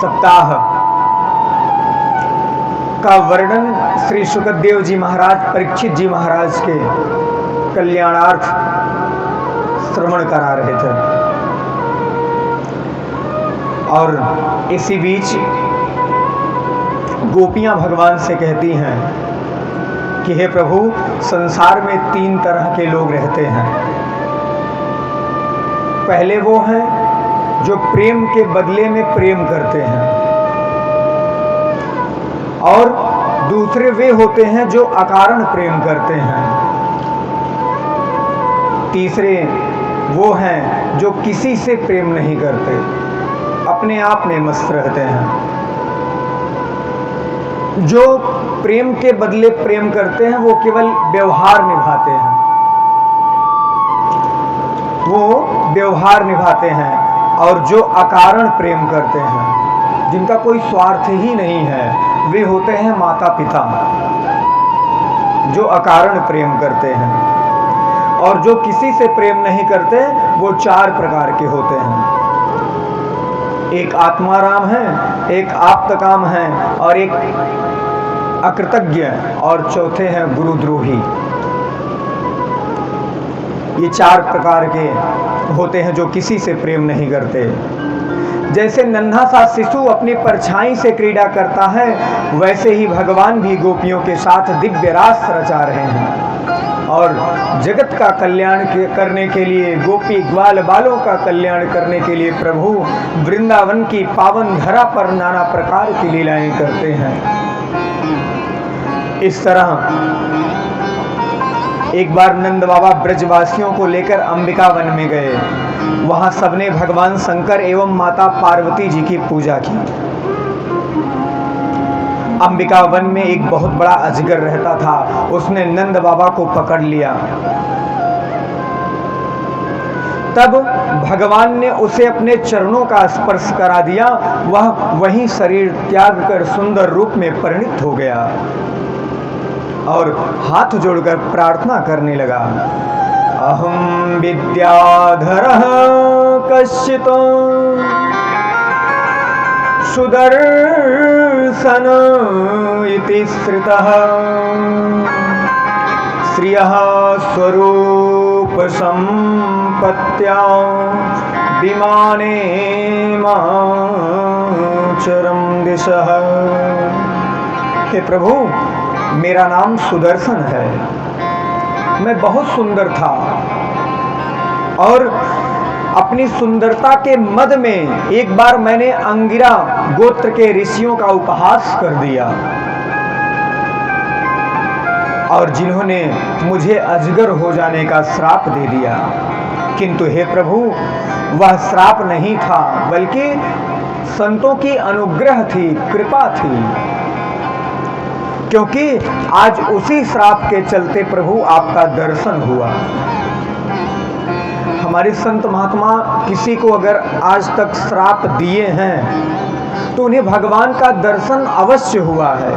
सप्ताह का वर्णन श्री शुकदेव जी महाराज परीक्षित जी महाराज के कल्याणार्थ श्रवण करा रहे थे। और इसी बीच गोपियां भगवान से कहती हैं कि हे प्रभु, संसार में 3 तरह के लोग रहते हैं। पहले वो हैं जो प्रेम के बदले में प्रेम करते हैं, और दूसरे वे होते हैं जो अकारण प्रेम करते हैं। तीसरे वो हैं जो किसी से प्रेम नहीं करते, अपने आप में मस्त रहते हैं। जो प्रेम के बदले प्रेम करते हैं वो केवल व्यवहार निभाते हैं, वो व्यवहार निभाते हैं। और जो अकारण प्रेम करते हैं, जिनका कोई स्वार्थ ही नहीं है, वे होते हैं माता पिता, जो अकारण प्रेम करते हैं। और जो किसी से प्रेम नहीं करते, वो 4 प्रकार के होते हैं। एक आत्माराम है, एक आप्तकाम है, और एक अकृतज्ञ, और चौथे हैं गुरुद्रोही। ये 4 प्रकार के होते हैं जो किसी से प्रेम नहीं करते। जैसे नन्हा सा शिशु अपनी परछाई से क्रीड़ा करता है, वैसे ही भगवान भी गोपियों के साथ दिव्य रास रचा रहे हैं। और जगत का कल्याण करने के लिए, गोपी ग्वाल बालों का कल्याण करने के लिए प्रभु वृंदावन की पावन धरा पर नाना प्रकार की लीलाएं करते हैं। इस तरह एक बार नंद बाबा ब्रजवासियों को लेकर अंबिका वन में गए। वहां सबने भगवान शंकर एवं माता पार्वती जी की पूजा की। अंबिका वन में एक बहुत बड़ा अजगर रहता था, उसने नंद बाबा को पकड़ लिया। तब भगवान ने उसे अपने चरणों का स्पर्श करा दिया। वह वहीं शरीर त्याग कर सुंदर रूप में परिणित हो गया और हाथ जोड़कर प्रार्थना करने लगा। अहम विद्याधरः कश्चितो सुदर्शन इति श्रुतः श्रियः स्वरूप संपत्त्या विमाने माचरं दिशः। हे प्रभु, मेरा नाम सुदर्शन है। मैं बहुत सुंदर था और अपनी सुंदरता के मद में एक बार मैंने अंगिरा गोत्र के ऋषियों का उपहास कर दिया, और जिन्होंने मुझे अजगर हो जाने का श्राप दे दिया। किंतु हे प्रभु, वह श्राप नहीं था, बल्कि संतों की अनुग्रह थी, कृपा थी। क्योंकि आज उसी श्राप के चलते प्रभु आपका दर्शन हुआ। हमारे संत महात्मा किसी को अगर आज तक श्राप दिए हैं तो उन्हें भगवान का दर्शन अवश्य हुआ है।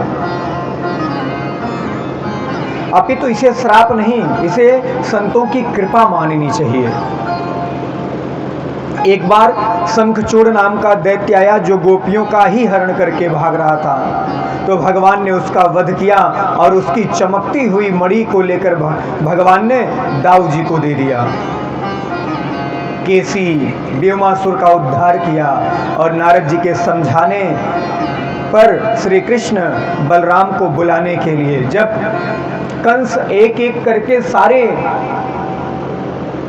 अपितु इसे श्राप नहीं, इसे संतों की कृपा माननी चाहिए। एक बार शंखचूड़ नाम का दैत्य आया जो गोपियों का ही हरण करके भाग रहा था। तो भगवान ने उसका वध किया और उसकी चमकती हुई मणि को लेकर भगवान ने दाऊ जी को दे दिया। केसी व्योमासुर का उद्धार किया और नारद जी के समझाने पर श्री कृष्ण बलराम को बुलाने के लिए जब कंस एक एक करके सारे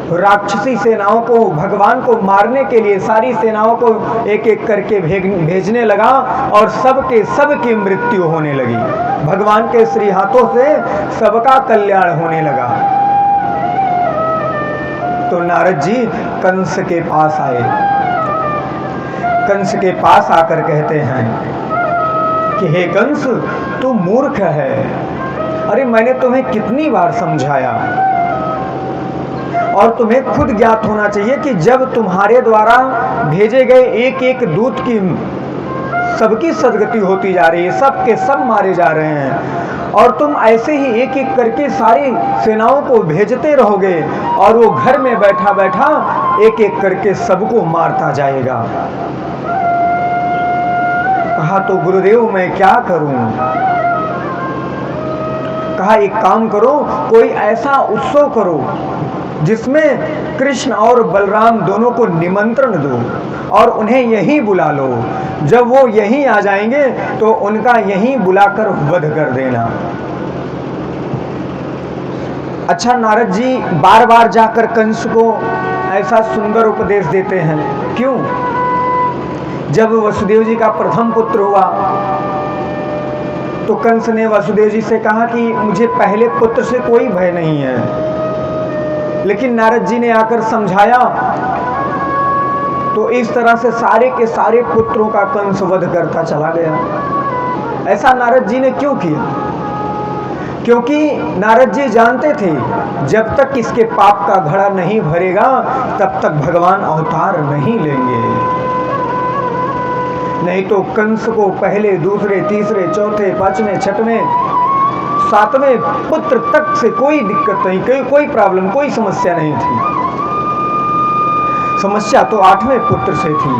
राक्षसी सेनाओं को भगवान को मारने के लिए सारी सेनाओं को एक एक करके भेजने लगा और सबके सबकी मृत्यु होने लगी। भगवान के श्री हाथों से सबका कल्याण होने लगा। तो नारद जी कंस के पास आए। कंस के पास आकर कहते हैं कि हे कंस, तू मूर्ख है। अरे मैंने तुम्हें कितनी बार समझाया, और तुम्हें खुद ज्ञात होना चाहिए कि जब तुम्हारे द्वारा भेजे गए एक एक दूत की सबकी सदगति होती जा रही है, सब के सब मारे जा रहे हैं, और तुम ऐसे ही एक एक करके सारी सेनाओं को भेजते रहोगे और वो घर में बैठा बैठा एक एक करके सबको मारता जाएगा। कहा तो गुरुदेव मैं क्या करूं? कहा एक काम करो, कोई ऐसा उत्सव करो जिसमें कृष्ण और बलराम दोनों को निमंत्रण दो और उन्हें यहीं बुला लो। जब वो यहीं आ जाएंगे तो उनका यहीं बुलाकर वध कर देना। अच्छा, नारद जी बार बार जाकर कंस को ऐसा सुंदर उपदेश देते हैं, क्यों? जब वसुदेव जी का प्रथम पुत्र हुआ तो कंस ने वसुदेव जी से कहा कि मुझे पहले पुत्र से कोई भय नहीं है, लेकिन नारद जी ने आकर समझाया तो इस तरह से सारे के सारे पुत्रों का कंस वध करता चला गया। ऐसा नारद जी ने क्यों किया? क्योंकि नारद जी जानते थे जब तक इसके पाप का घड़ा नहीं भरेगा तब तक भगवान अवतार नहीं लेंगे। नहीं तो कंस को पहले, दूसरे, तीसरे, चौथे, पांचवें, छठवें, सातवें पुत्र तक से कोई दिक्कत नहीं, कोई प्रॉब्लम, कोई समस्या नहीं थी। समस्या तो आठवें पुत्र से थी।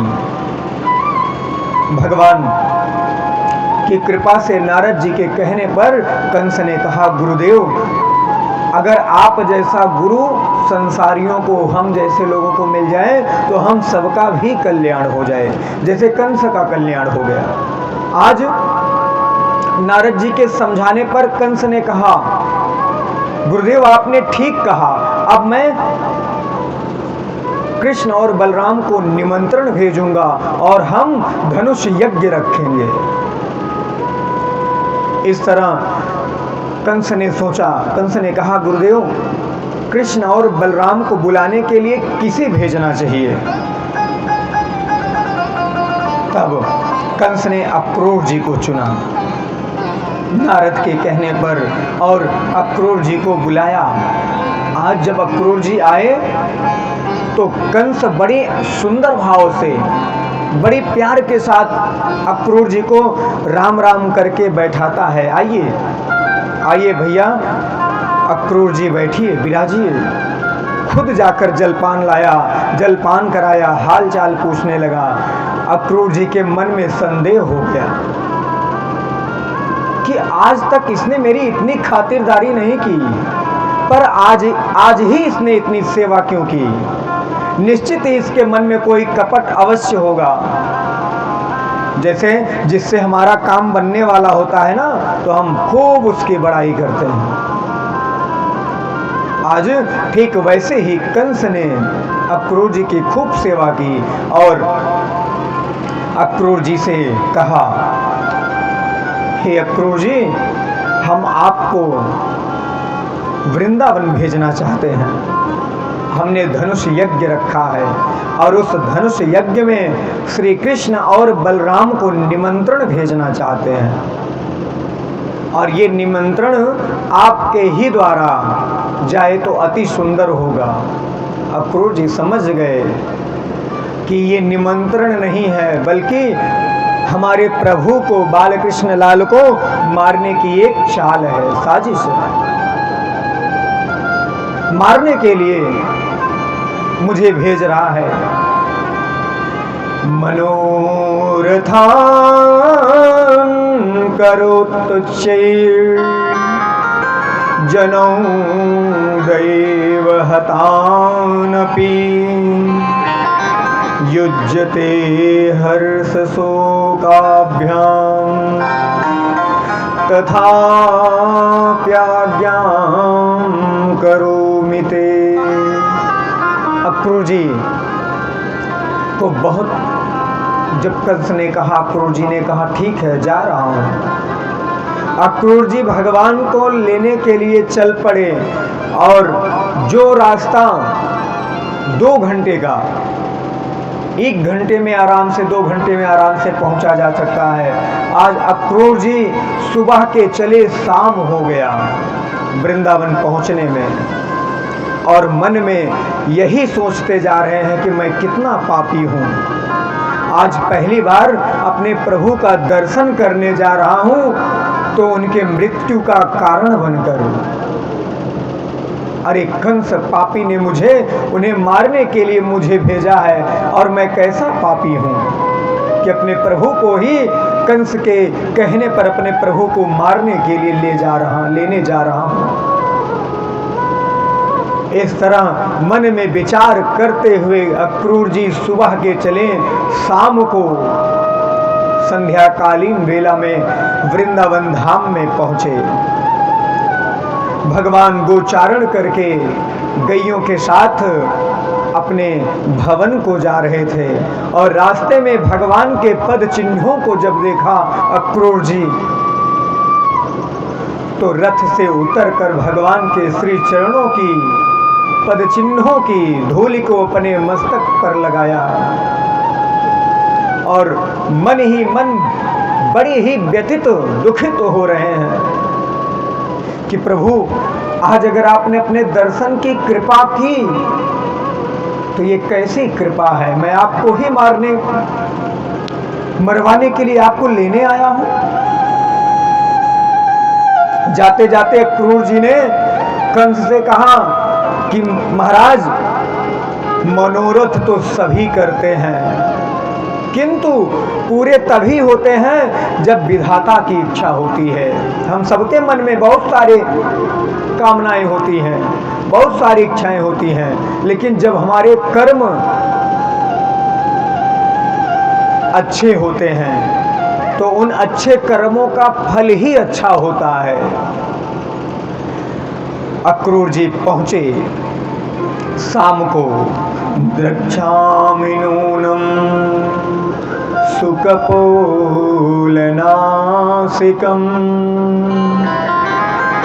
भगवान की कृपा से नारद जी के कहने पर कंस ने कहा, गुरुदेव अगर आप जैसा गुरु संसारियों को, हम जैसे लोगों को मिल जाए तो हम सबका भी कल्याण हो जाए, जैसे कंस का कल्याण हो गया। आज नारद जी के समझाने पर कंस ने कहा, गुरुदेव आपने ठीक कहा, अब मैं कृष्ण और बलराम को निमंत्रण भेजूंगा और हम धनुष यज्ञ रखेंगे। इस तरह कंस ने सोचा, कंस ने कहा, गुरुदेव कृष्ण और बलराम को बुलाने के लिए किसे भेजना चाहिए? तब कंस ने अक्रूर जी को चुना नारद के कहने पर और अक्रूर जी को बुलाया। आज जब अक्रूर जी आए तो कंस बड़े सुंदर भाव से, बड़ी प्यार के साथ अक्रूर जी को राम राम करके बैठाता है। आइए आइए भैया, अक्रूर जी बैठिए, विराजिए। खुद जाकर जलपान लाया, जलपान कराया, हाल चाल पूछने लगा। अक्रूर जी के मन में संदेह हो गया कि आज तक इसने मेरी इतनी खातिरदारी नहीं की, पर आज ही इसने इतनी सेवा क्यों की? निश्चित ही इसके मन में कोई कपट अवश्य होगा, जैसे जिससे हमारा काम बनने वाला होता है ना, तो हम खूब उसकी बड़ाई करते हैं। आज ठीक वैसे ही कंस ने अक्रूर जी की खूब सेवा की और अक्रूर जी से कहा, हे अक्रूर जी, हम आपको वृंदावन भेजना चाहते हैं। हमने धनुष यज्ञ रखा है और उस धनुष यज्ञ में श्री कृष्ण और बलराम को निमंत्रण भेजना चाहते हैं और ये निमंत्रण आपके ही द्वारा जाए तो अति सुंदर होगा। अक्रूर जी समझ गए कि ये निमंत्रण नहीं है, बल्कि हमारे प्रभु को, बालकृष्ण लाल को मारने की एक चाल है, साजिश है। मारने के लिए मुझे भेज रहा है। मनोरथान करोत्तुच्चैर् जनौ दैव हतानपि युज्यते हर्ष शोकाभ्यां तथाप्याज्ञां करोमि ते। अक्रूर जी को बहुत, जब कंस ने कहा, अक्रूर जी ने कहा ठीक है जा रहा हूं। अक्रूर जी भगवान को लेने के लिए चल पड़े और जो रास्ता 2 घंटे का, 1 घंटे में आराम से, 2 घंटे में आराम से पहुंचा जा सकता है, आज अक्रूर जी सुबह के चले शाम हो गया वृंदावन पहुंचने में और मन में यही सोचते जा रहे हैं कि मैं कितना पापी हूं। आज पहली बार अपने प्रभु का दर्शन करने जा रहा हूं तो उनके मृत्यु का कारण बनकर, अरे कंस पापी ने मुझे, उन्हें मारने के लिए मुझे भेजा है और मैं कैसा पापी हूं कि अपने प्रभु को ही कंस के कहने पर अपने प्रभु को मारने के लिए लेने जा रहा हूं। इस तरह मन में विचार करते हुए अक्रूर जी सुबह के चले, शाम को संध्याकालीन वेला में वृंदावन धाम में पहुंचे। भगवान गोचारण करके गैयों के साथ अपने भवन को जा रहे थे और रास्ते में भगवान के पद चिन्हों को जब देखा अक्रूर जी, तो रथ से उतरकर भगवान के श्री चरणों की पद चिन्हों की धूलि को अपने मस्तक पर लगाया और मन ही मन बड़े ही व्यथित दुखित हो रहे हैं कि प्रभु, आज अगर आपने अपने दर्शन की कृपा की तो ये कैसी कृपा है? मैं आपको ही मरवाने के लिए आपको लेने आया हूं। जाते जाते अक्रूर जी ने कंस से कहा कि महाराज, मनोरथ तो सभी करते हैं, किंतु पूरे तभी होते हैं जब विधाता की इच्छा होती है। हम सबके मन में बहुत सारे कामनाएं होती हैं, बहुत सारी इच्छाएं होती हैं, लेकिन जब हमारे कर्म अच्छे होते हैं तो उन अच्छे कर्मों का फल ही अच्छा होता है। अक्रूर जी पहुंचे शाम को। द्रक्षामि नूनम सुकपोलनासिकम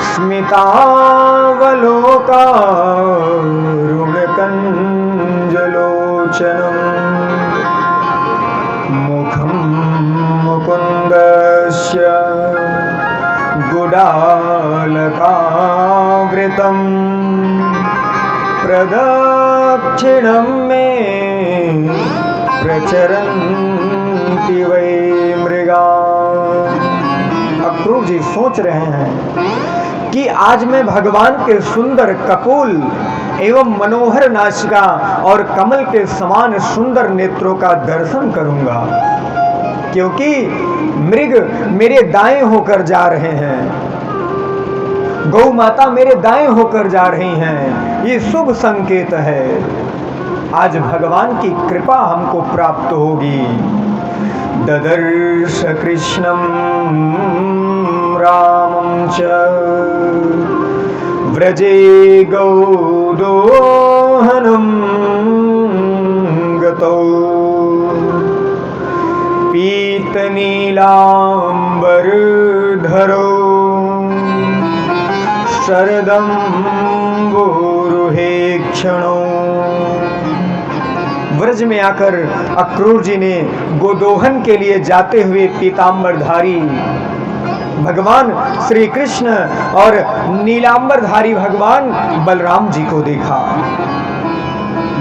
स्मितावलोकारुणकञ्जलोचनम् मुखं मुकुन्दस्य गुडालकावृतं प्रदक्षिणं मे प्रचरन्ति वै मृगा। अक्रूर जी सोच रहे हैं कि आज मैं भगवान के सुंदर कपोल एवं मनोहर नासिका और कमल के समान सुंदर नेत्रों का दर्शन करूंगा, क्योंकि मृग मेरे दाएं होकर जा रहे हैं, गौ माता मेरे दाएं होकर जा रही हैं। ये शुभ संकेत है, आज भगवान की कृपा हमको प्राप्त होगी। ददर्श कृष्णं रामं च व्रजे गौदोहनं गतौ पीतनीलाम्बरधरो शरदम्बोरुहेक्षणो। व्रज में आकर अक्रूर जी ने गोदोहन के लिए जाते हुए पीताम्बरधारी भगवान श्री कृष्ण और नीलांबरधारी भगवान बलराम जी को देखा।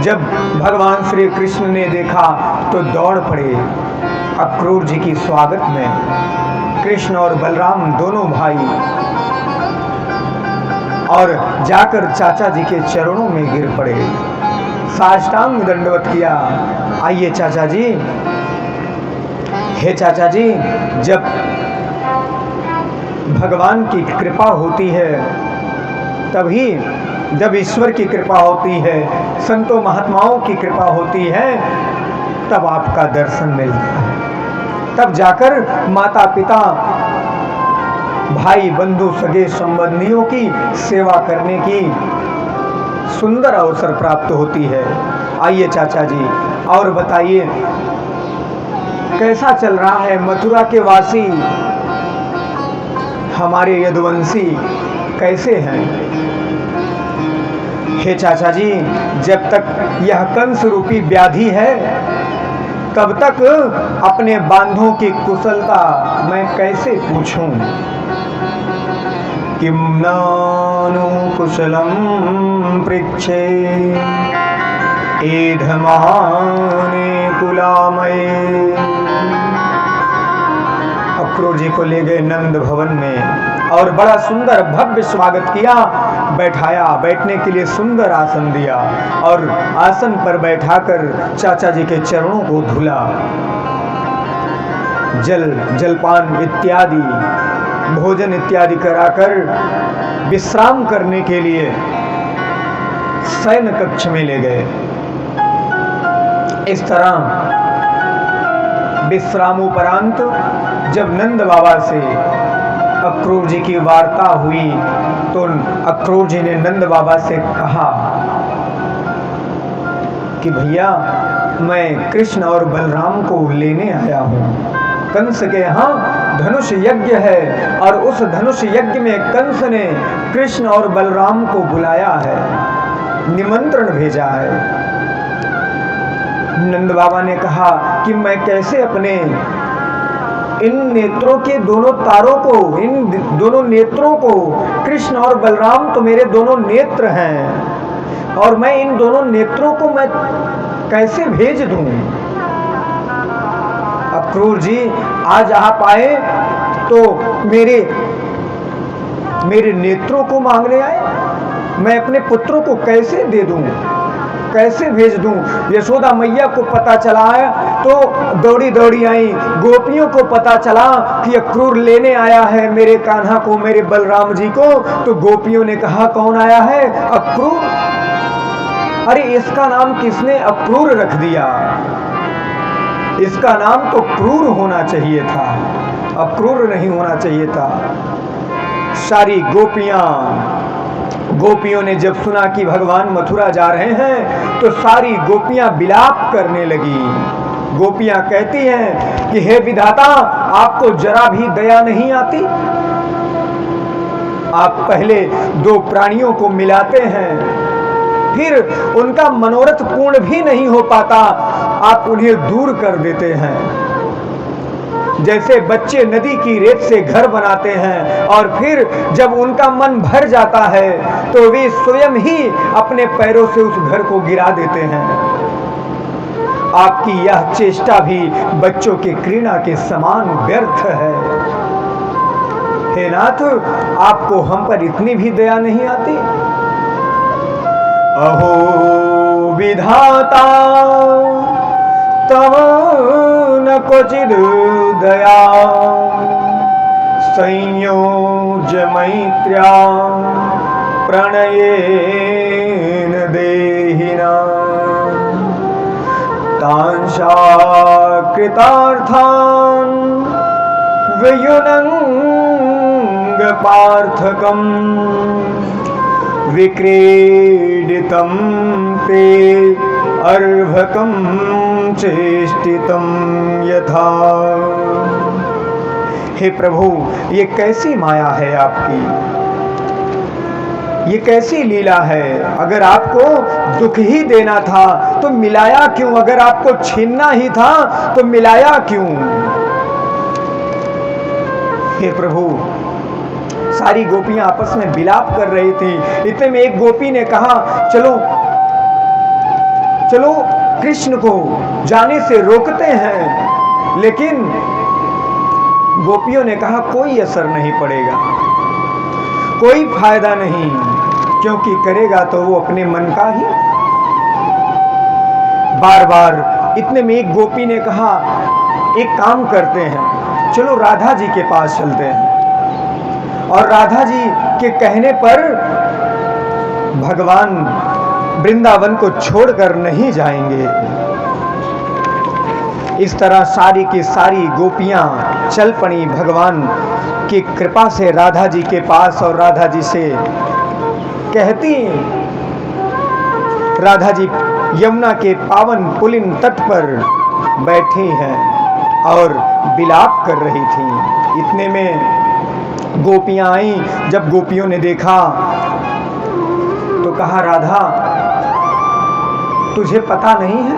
जब भगवान श्री कृष्ण ने देखा तो दौड़ पड़े अक्रूर जी की स्वागत में। कृष्ण और बलराम दोनों भाई और जाकर चाचा जी के चरणों में गिर पड़े, साष्टांग दंडवत किया। आइए चाचा जी, हे चाचा जी, जब भगवान की कृपा होती है तभी, जब ईश्वर की कृपा होती है, संतों महात्माओं की कृपा होती है, तब आपका दर्शन मिलता है। तब जाकर माता पिता भाई बंधु सगे संबंधियों की सेवा करने की सुंदर अवसर प्राप्त होती है। आइए चाचा जी, और बताइए कैसा चल रहा है मथुरा के वासी हमारे यदुवंशी कैसे हैं? हे चाचा जी, जब तक यह कंस रूपी व्याधि है तब तक अपने बांधों की कुशलता मैं कैसे पूछूं? किम नानु कुशलम पृच्छे एधमाने कुलामये। अक्रूर जी को ले गए नंद भवन में और बड़ा सुंदर भव्य स्वागत किया, बैठाया, बैठने के लिए सुंदर आसन दिया और आसन पर बैठाकर चाचा जी के चरणों को धुला। जलपान इत्यादि भोजन इत्यादि कराकर विश्राम करने के लिए शयन कक्ष में ले गए। इस तरह विश्रामोपरांत जब नंद बाबा से अक्रूर जी की वार्ता हुई तो अक्रूर जी ने नंद बाबा से कहा कि भैया, मैं कृष्ण और बलराम को लेने आया हूँ। कंस के यहाँ धनुष यज्ञ है और उस धनुष यज्ञ में कंस ने कृष्ण और बलराम को बुलाया है, निमंत्रण भेजा है। नंद बाबा ने कहा कि मैं कैसे अपने इन नेत्रों के दोनों तारों को, इन दोनों नेत्रों को, कृष्ण और बलराम तो मेरे दोनों नेत्र हैं और मैं इन दोनों नेत्रों को मैं कैसे भेज दूं। अक्रूर जी, आज आप आए तो मेरे नेत्रों को मांगने आए, मैं अपने पुत्रों को कैसे दे दूं, कैसे भेज दूं। यशोदा मैया को पता चला तो दौड़ी दौड़ी आई। गोपियों को पता चला कि अक्रूर लेने आया है मेरे कान्हा को, मेरे बलराम जी को, तो गोपियों ने कहा कौन आया है? अक्रूर। अरे इसका नाम किसने अक्रूर रख दिया? इसका नाम तो क्रूर होना चाहिए था, अक्रूर नहीं होना चाहिए था। सारी गोपियों ने जब सुना कि भगवान मथुरा जा रहे हैं तो सारी गोपियां विलाप करने लगी। गोपियां कहती हैं कि हे विधाता, आपको जरा भी दया नहीं आती? आप पहले दो प्राणियों को मिलाते हैं, फिर उनका मनोरथ पूर्ण भी नहीं हो पाता, आप उन्हें दूर कर देते हैं। जैसे बच्चे नदी की रेत से घर बनाते हैं और फिर जब उनका मन भर जाता है तो वे स्वयं ही अपने पैरों से उस घर को गिरा देते हैं। आपकी यह चेष्टा भी बच्चों के घृणा के समान व्यर्थ है। हे नाथ, आपको हम पर इतनी भी दया नहीं आती? अहो विधाता तव न क्वचिद् दया संयोज्य मैत्र्या प्रणयेन देहिना तांशा कृतार्थान् वियुनंग पार्थकम् विक्रीडितं ते अर्भकं चेष्टितं यथा। हे प्रभु, ये कैसी माया है आपकी, ये कैसी लीला है। अगर आपको दुख ही देना था तो मिलाया क्यों? अगर आपको छीनना ही था तो मिलाया क्यों? हे प्रभु, सारी गोपियां आपस में विलाप कर रही थी। इतने में एक गोपी ने कहा चलो चलो कृष्ण को जाने से रोकते हैं, लेकिन गोपियों ने कहा कोई असर नहीं पड़ेगा, कोई फायदा नहीं, क्योंकि करेगा तो वो अपने मन का ही। बार बार इतने में एक गोपी ने कहा एक काम करते हैं, चलो राधा जी के पास चलते हैं। और राधा जी के कहने पर भगवान वृंदावन को छोड़कर नहीं जाएंगे। इस तरह सारी की सारी गोपियां चल पड़ी भगवान की कृपा से राधा जी के पास। और राधा जी से कहती, राधा जी यमुना के पावन पुलिन तट पर बैठी हैं और विलाप कर रही थी। इतने में गोपियां आई। जब गोपियों ने देखा तो कहा राधा, तुझे पता नहीं है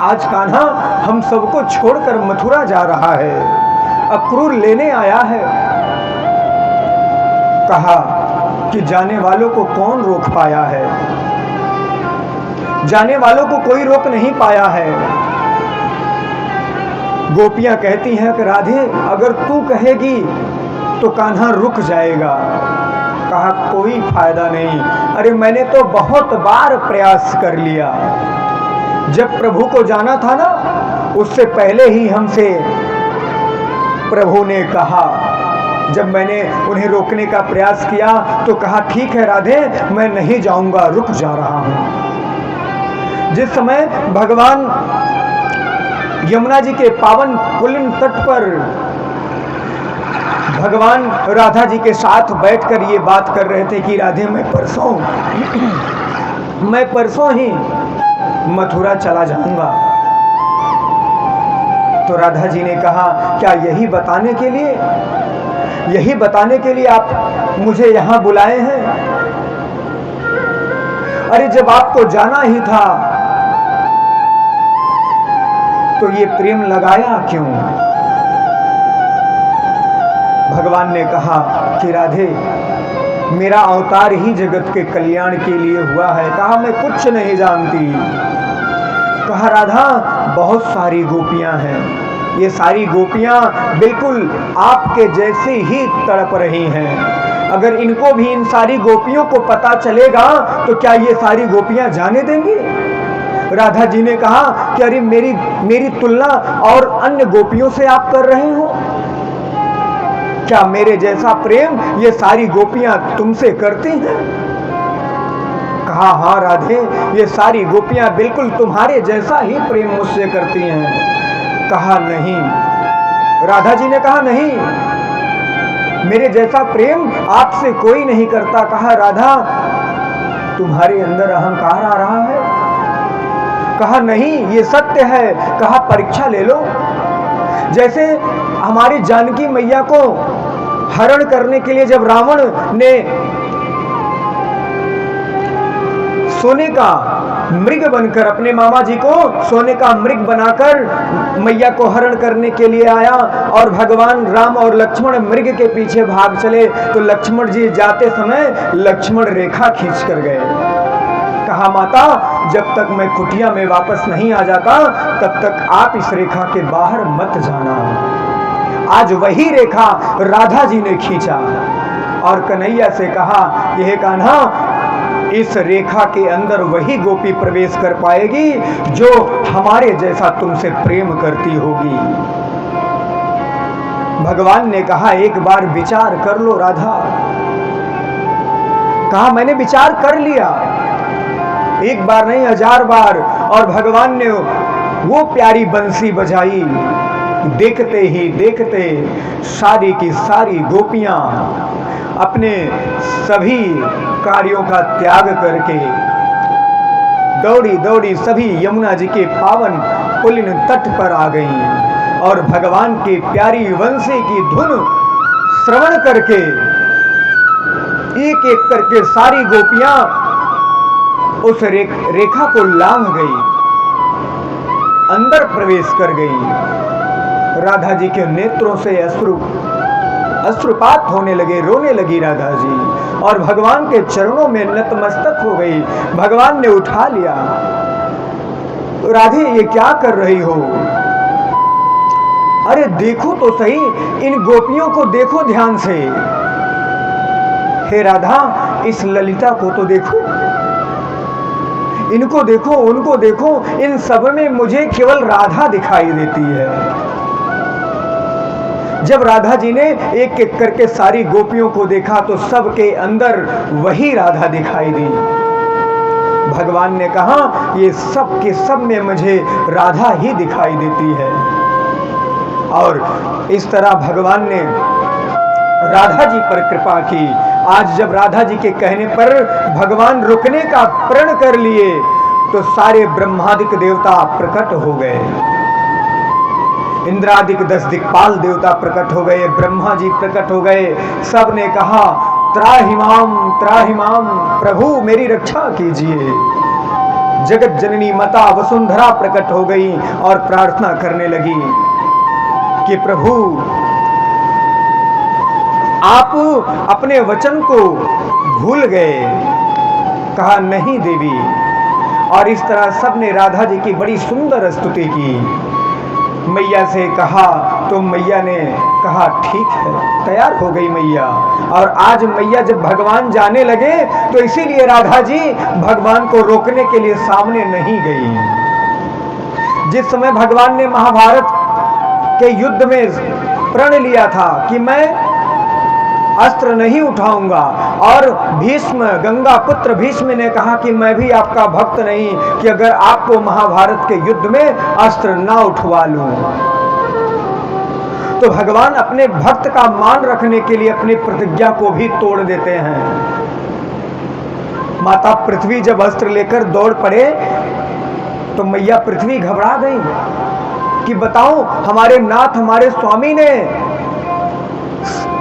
आज कान्हा हम सबको छोड़कर मथुरा जा रहा है, अक्रूर लेने आया है। कहा कि जाने वालों को कौन रोक पाया है? जाने वालों को कोई रोक नहीं पाया है। गोपियां कहती हैं कि राधे, अगर तू कहेगी तो कान्हा रुक जाएगा। कहा कोई फायदा नहीं, अरे मैंने तो बहुत बार प्रयास कर लिया। जब प्रभु को जाना था ना, उससे पहले ही हमसे प्रभु ने कहा, जब मैंने उन्हें रोकने का प्रयास किया तो कहा, ठीक है राधे, मैं नहीं जाऊंगा, रुक जा रहा हूं। जिस समय भगवान यमुना जी के पावन पुलिन तट पर भगवान राधा जी के साथ बैठकर ये बात कर रहे थे कि राधे मैं परसों ही मथुरा चला जाऊंगा, तो राधा जी ने कहा, क्या यही बताने के लिए आप मुझे यहां बुलाए हैं? अरे जब आपको जाना ही था तो ये प्रेम लगाया क्यों? भगवान ने कहा कि राधे, मेरा अवतार ही जगत के कल्याण के लिए हुआ है। कहा, मैं कुछ नहीं जानती। कहा, राधा, बहुत सारी गोपियां हैं, ये सारी गोपियां बिल्कुल आपके जैसे ही तड़प रही हैं। अगर इनको भी, इन सारी गोपियों को पता चलेगा तो क्या ये सारी गोपियां जाने देंगी? राधा जी ने कहा कि अरे मेरी तुलना और अन्य गोपियों से आप कर रहे हो? क्या मेरे जैसा प्रेम ये सारी गोपियां तुमसे करती हैं? कहा, हाँ राधे, ये सारी गोपियां बिल्कुल तुम्हारे जैसा ही प्रेम मुझसे करती हैं। कहा, नहीं। राधा जी ने कहा, नहीं, मेरे जैसा प्रेम आपसे कोई नहीं करता। कहा, राधा, तुम्हारे अंदर अहंकार आ रहा है? कहा, नहीं, ये सत्य है। कहा, परीक्षा ले लो। जैसे हमारी जानकी मैया को हरण करने के लिए जब रावण ने सोने का मृग बनकर, अपने मामा जी को सोने का मृग बनाकर मैया को हरण करने के लिए आया और भगवान राम और लक्ष्मण मृग के पीछे भाग चले, तो लक्ष्मण जी जाते समय लक्ष्मण रेखा खींच कर गए। कहा, माता, जब तक मैं कुटिया में वापस नहीं आ जाता तब तक आप इस रेखा के बाहर मत जाना। आज वही रेखा राधा जी ने खींचा और कन्हैया से कहा, यह कान्हा, इस रेखा के अंदर वही गोपी प्रवेश कर पाएगी जो हमारे जैसा तुमसे प्रेम करती होगी। भगवान ने कहा, एक बार विचार कर लो राधा। कहा, मैंने विचार कर लिया, एक बार नहीं 1000 बार। और भगवान ने वो प्यारी बंसी बजाई। देखते ही देखते सारी की सारी गोपियां अपने सभी कार्यों का त्याग करके दौड़ी दौड़ी सभी यमुना जी के पावन पुलिन तट पर आ गईं और भगवान की प्यारी वंशी की धुन श्रवण करके एक एक करके सारी गोपियां उस रेखा को लांघ गई, अंदर प्रवेश कर गई। राधा जी के नेत्रों से अश्रुपात होने लगे, रोने लगी राधा जी और भगवान के चरणों में नतमस्तक हो गई। भगवान ने उठा लिया, राधे, ये क्या कर रही हो? अरे देखो तो सही, इन गोपियों को देखो ध्यान से। हे राधा, इस ललिता को तो देखो, इनको देखो, उनको देखो, इन सब में मुझे केवल राधा दिखाई देती है। जब राधा जी ने एक एक करके सारी गोपियों को देखा तो सबके अंदर वही राधा दिखाई दी। भगवान ने कहा, ये सब के सब में मुझे राधा ही दिखाई देती है। और इस तरह भगवान ने राधा जी पर कृपा की। आज जब राधा जी के कहने पर भगवान रुकने का प्रण कर लिए तो सारे ब्रह्मादिक देवता प्रकट हो गए, इंद्रादिक 10 दिक्पाल देवता प्रकट हो गए, ब्रह्मा जी प्रकट हो गए। सब ने कहा, त्राहिमाम त्राहिमाम, प्रभु मेरी रक्षा कीजिए। जगत जननी माता वसुंधरा प्रकट हो गई और प्रार्थना करने लगी कि प्रभु आप अपने वचन को भूल गए। कहा, नहीं देवी। और इस तरह सबने राधा जी की बड़ी सुंदर स्तुति की। मैया से कहा तो मैया ने कहा, ठीक है, तैयार हो गई मैया। और आज मैया जब भगवान जाने लगे तो इसीलिए राधा जी भगवान को रोकने के लिए सामने नहीं गई। जिस समय भगवान ने महाभारत के युद्ध में प्रण लिया था कि मैं अस्त्र नहीं उठाऊंगा, और भीष्म, गंगा पुत्र भीष्म ने कहा कि मैं भी आपका भक्त नहीं कि अगर आपको महाभारत के युद्ध में अस्त्र ना उठवा लूं। तो भगवान अपने भक्त का मान रखने के लिए अपनी प्रतिज्ञा को भी तोड़ देते हैं। माता पृथ्वी जब अस्त्र लेकर दौड़ पड़े तो मैया पृथ्वी घबरा गई कि बताओ, हमारे नाथ, हमारे स्वामी ने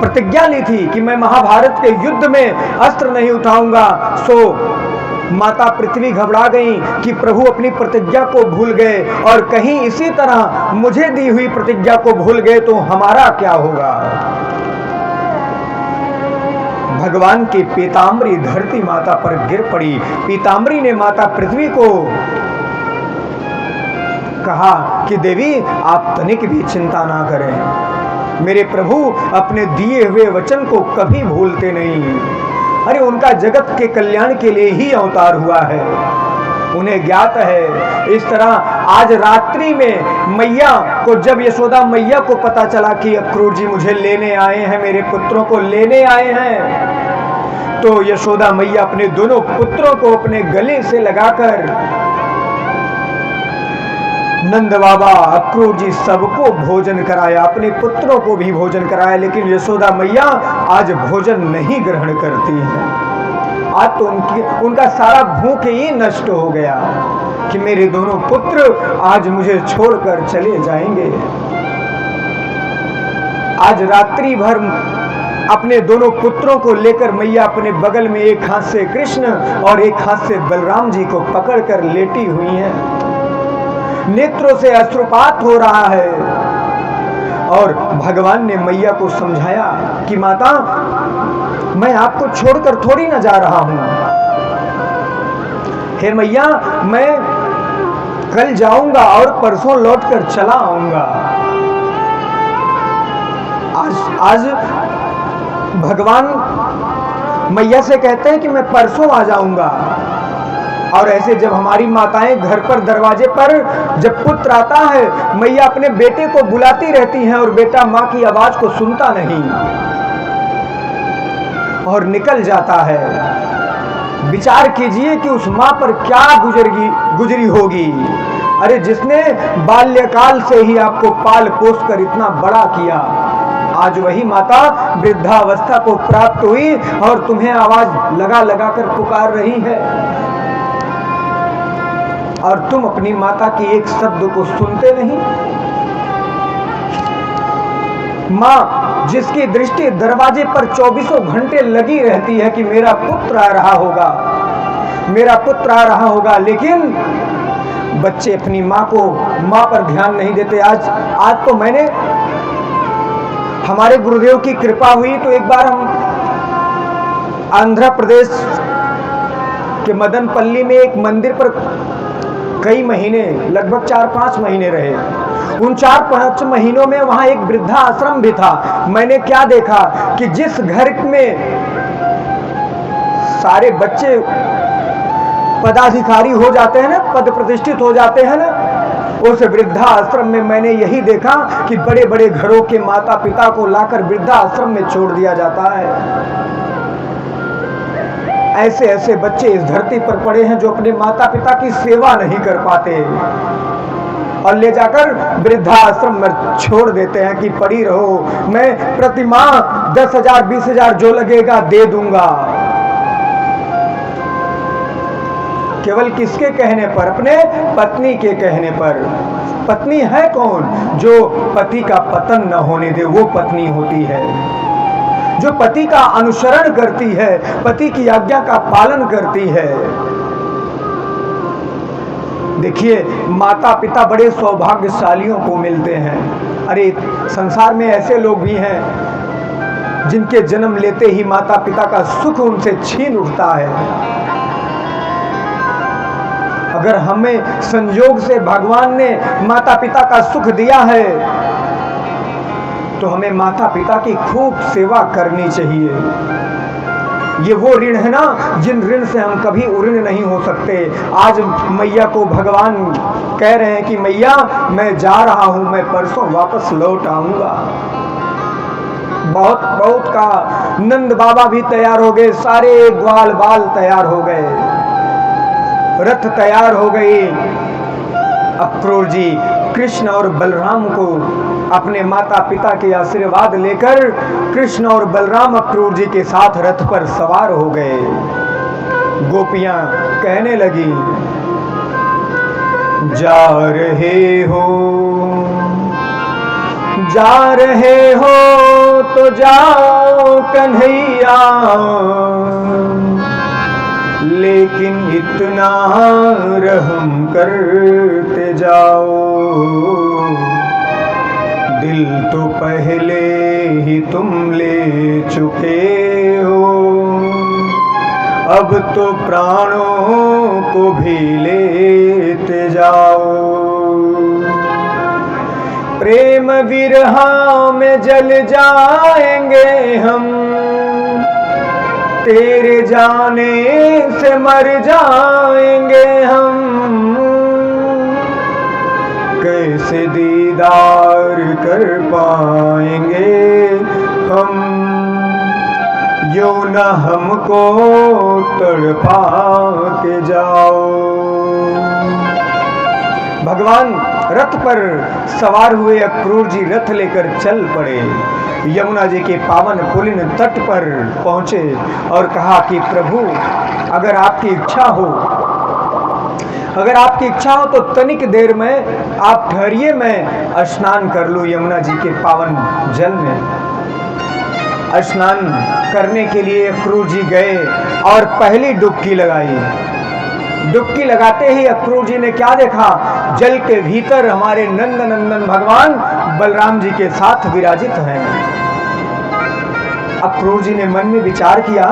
प्रतिज्ञा ली थी कि मैं महाभारत के युद्ध में अस्त्र नहीं उठाऊंगा। सो माता पृथ्वी घबरा गई कि प्रभु अपनी प्रतिज्ञा को भूल गए, और कहीं इसी तरह मुझे दी हुई प्रतिज्ञा को भूल गए तो हमारा क्या होगा। भगवान की पीताम्बरी धरती माता पर गिर पड़ी। पीताम्बरी ने माता पृथ्वी को कहा कि देवी, आप तनिक भी चिंता ना करें, मेरे प्रभु अपने दिए हुए वचन को कभी भूलते नहीं। अरे उनका जगत के कल्याण के लिए ही अवतार हुआ है, उन्हें ज्ञात है। इस तरह आज रात्रि में मैया को, जब यशोदा मैया को पता चला कि अक्रूर जी मुझे लेने आए हैं, मेरे पुत्रों को लेने आए हैं, तो यशोदा मैया अपने दोनों पुत्रों को अपने गले से लगाकर, नंद बाबा, अक्रूर जी सबको भोजन कराया, अपने पुत्रों को भी भोजन कराया। लेकिन यशोदा मैया आज भोजन नहीं ग्रहण करती हैं। आज तो उनका सारा भूख ही नष्ट हो गया कि मेरे दोनों पुत्र आज मुझे छोड़कर चले जाएंगे। आज रात्रि भर अपने दोनों पुत्रों को लेकर मैया अपने बगल में एक हाथ से कृष्ण और एक हाथ से बलराम जी को पकड़कर लेटी हुई हैं। नेत्रों से अश्रुपात हो रहा है, और भगवान ने मैया को समझाया कि माता, मैं आपको छोड़कर थोड़ी ना जा रहा हूं। हे मैया, मैं कल जाऊंगा और परसों लौटकर चला आऊंगा। आज भगवान मैया से कहते हैं कि मैं परसों आ जाऊंगा। और ऐसे जब हमारी माताएं घर पर दरवाजे पर जब पुत्र आता है, मैया अपने बेटे को बुलाती रहती हैं और बेटा मां की आवाज को सुनता नहीं और निकल जाता है। विचार कीजिए कि उस मां पर क्या गुजरी होगी। अरे जिसने बाल्यकाल से ही आपको पाल पोस कर इतना बड़ा किया, आज वही माता वृद्धावस्था को प्राप्त हुई और तुम्हें आवाज लगा लगा कर पुकार रही है, और तुम अपनी माता की एक शब्द को सुनते नहीं। मां जिसकी दृष्टि दरवाजे पर 24 घंटे लगी रहती है कि मेरा पुत्र आ रहा होगा, मेरा पुत्र आ रहा होगा, लेकिन बच्चे अपनी मां पर ध्यान नहीं देते। आज तो मैंने, हमारे गुरुदेव की कृपा हुई तो एक बार हम आंध्र प्रदेश के मदनपल्ली में एक मंदिर पर कई महीने, लगभग 4-5 महीने रहे। उन 4-5 महीनों में वहां एक वृद्धा आश्रम भी था। मैंने क्या देखा कि जिस घर में सारे बच्चे पदाधिकारी हो जाते हैं ना, पद प्रतिष्ठित हो जाते हैं ना, उस वृद्धा आश्रम में मैंने यही देखा कि बड़े बड़े घरों के माता पिता को लाकर वृद्धा आश्रम में छोड़ दिया जाता है। ऐसे ऐसे बच्चे इस धरती पर पड़े हैं जो अपने माता पिता की सेवा नहीं कर पाते और ले जाकर वृद्धाश्रम में छोड़ देते हैं कि पड़ी रहो, मैं प्रति माह 10,000 20,000 जो लगेगा दे दूंगा। केवल किसके कहने पर? अपने पत्नी के कहने पर। पत्नी है कौन? जो पति का पतन न होने दे, वो पत्नी होती है। जो पति का अनुसरण करती है, पति की आज्ञा का पालन करती है। देखिए, माता पिता बड़े सौभाग्यशालियों को मिलते हैं। अरे संसार में ऐसे लोग भी हैं जिनके जन्म लेते ही माता पिता का सुख उनसे छीन उठता है। अगर हमें संयोग से भगवान ने माता पिता का सुख दिया है तो हमें माता पिता की खूब सेवा करनी चाहिए। ये वो ऋण है ना जिन ऋण से हम कभी उऋण नहीं हो सकते। आज मैया को भगवान कह रहे हैं कि मैया मैं जा रहा हूं, मैं परसों वापस लौट आऊंगा। बहुत बहुत का नंद बाबा भी तैयार हो गए, सारे ग्वाल बाल तैयार हो गए, रथ तैयार हो गई। अक्रूर जी कृष्ण और बलराम को अपने माता पिता के आशीर्वाद लेकर कृष्ण और बलराम अक्रूर जी के साथ रथ पर सवार हो गए। गोपियां कहने लगी, जा रहे हो तो जाओ कन्हैया, लेकिन इतना रहम करते जाओ, दिल तो पहले ही तुम ले चुके हो, अब तो प्राणों को भी लेते जाओ। प्रेम विरहा में जल जाएंगे हम, तेरे जाने से मर जाएंगे हम, कैसे दीदार कर पाएंगे हम, यूं न हमको तड़पा के जाओ। भगवान रथ पर सवार हुए अक्रूर जी रथ लेकर चल पड़े। यमुना जी के पावन पुलिन तट पर पहुंचे और कहा कि प्रभु, अगर आपकी इच्छा हो तो तनिक देर में आप ठहरिए, मैं स्नान कर लूं यमुना जी के पावन जल में। स्नान करने के लिए अक्रूर जी गए और पहली डुबकी लगाई। डुबकी लगाते ही अक्रूर जी ने क्या देखा, जल के भीतर हमारे नंद नंदन भगवान बलराम जी के साथ विराजित हैं। अक्रूर जी ने मन में विचार किया,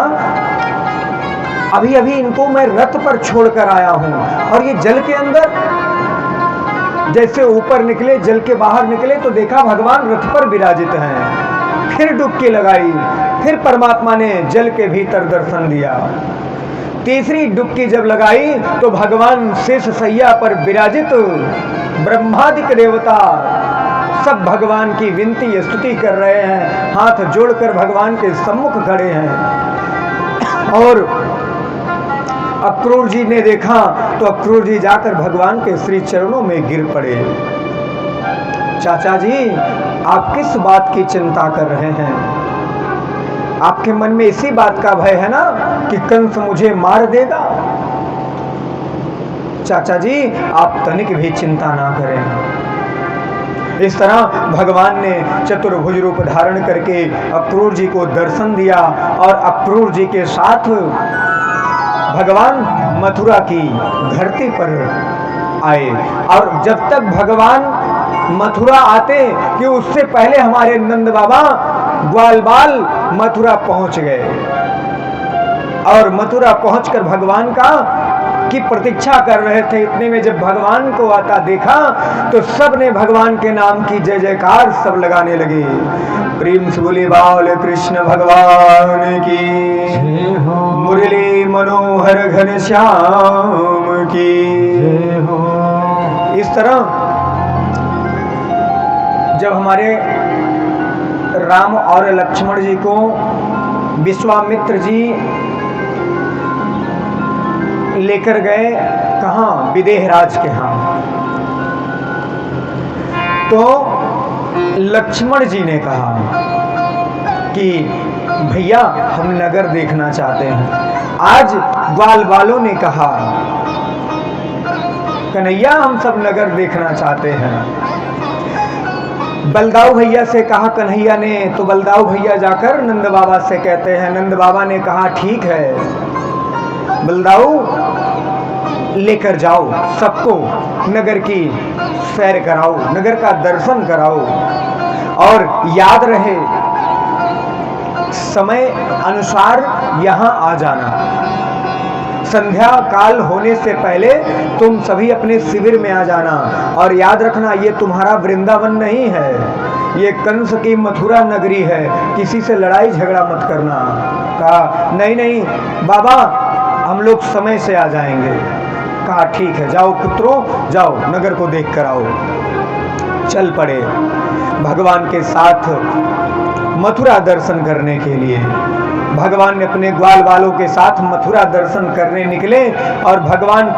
अभी अभी इनको मैं रथ पर छोड़कर आया हूं और ये जल के अंदर, जैसे ऊपर निकले जल के बाहर निकले तो देखा भगवान रथ पर विराजित हैं। फिर डुबकी लगाई, फिर परमात्मा ने जल के भीतर दर्शन दिया। तीसरी डुबकी जब लगाई तो भगवान शेष सैया पर विराजित ब्रह्मादिक देवता सब भगवान की विनती स्तुति कर रहे हैं, हाथ जोड़कर भगवान के सम्मुख खड़े हैं। और अक्रूर जी ने देखा तो अक्रूर जी जाकर भगवान के श्री चरणों में गिर पड़े। चाचा जी, आप किस बात की चिंता कर रहे हैं? आपके मन में इसी बात का भय है ना कि कंस मुझे मार देगा? चाचा जी, आप तनिक भी चिंता ना करें। इस तरह भगवान ने चतुर्भुज रूप धारण करके अक्रूर जी को दर्शन दिया और अक्रूर जी के साथ भगवान मथुरा की धरती पर आए। और जब तक भगवान मथुरा आते कि उससे पहले हमारे नंद बाबा ग्वाल बाल मथुरा पहुंच गए और मथुरा पहुंचकर भगवान की प्रतीक्षा कर रहे थे। इतने में जब भगवान को आता देखा तो सब ने भगवान के नाम की जय जयकार सब लगाने लगे। प्रेम से बोले बाल कृष्ण भगवान की, मुरली मनोहर घनश्याम की। इस तरह जब हमारे राम और लक्ष्मण जी को विश्वामित्र जी लेकर गए, कहाँ? विदेहराज के यहाँ। तो लक्ष्मण जी ने कहा कि भैया हम नगर देखना चाहते हैं। आज ग्वाल बालों ने कहा कन्हैया हम सब नगर देखना चाहते हैं। बलदाऊ भैया से कहा कन्हैया ने, तो बलदाऊ भैया जाकर नंद बाबा से कहते हैं। नंद बाबा ने कहा ठीक है बलदाऊ, लेकर जाओ सबको, नगर की सैर कराओ, नगर का दर्शन कराओ और याद रहे समय अनुसार यहाँ आ जाना। संध्या काल होने से पहले तुम सभी अपने शिविर में आ जाना और याद रखना ये तुम्हारा वृंदावन नहीं है, ये कंस की मथुरा नगरी है, किसी से लड़ाई झगड़ा मत करना। कहा नहीं नहीं बाबा हम लोग समय से आ जाएंगे। कहा ठीक है, जाओ पुत्रों जाओ, नगर को देख कर आओ। चल पड़े। भगवान के साथ मथुरा दर्शन करने के लिए। भगवान ने अपने ग्वाल वालों के साथ मथुरा दर्शन करने निकले और भगवान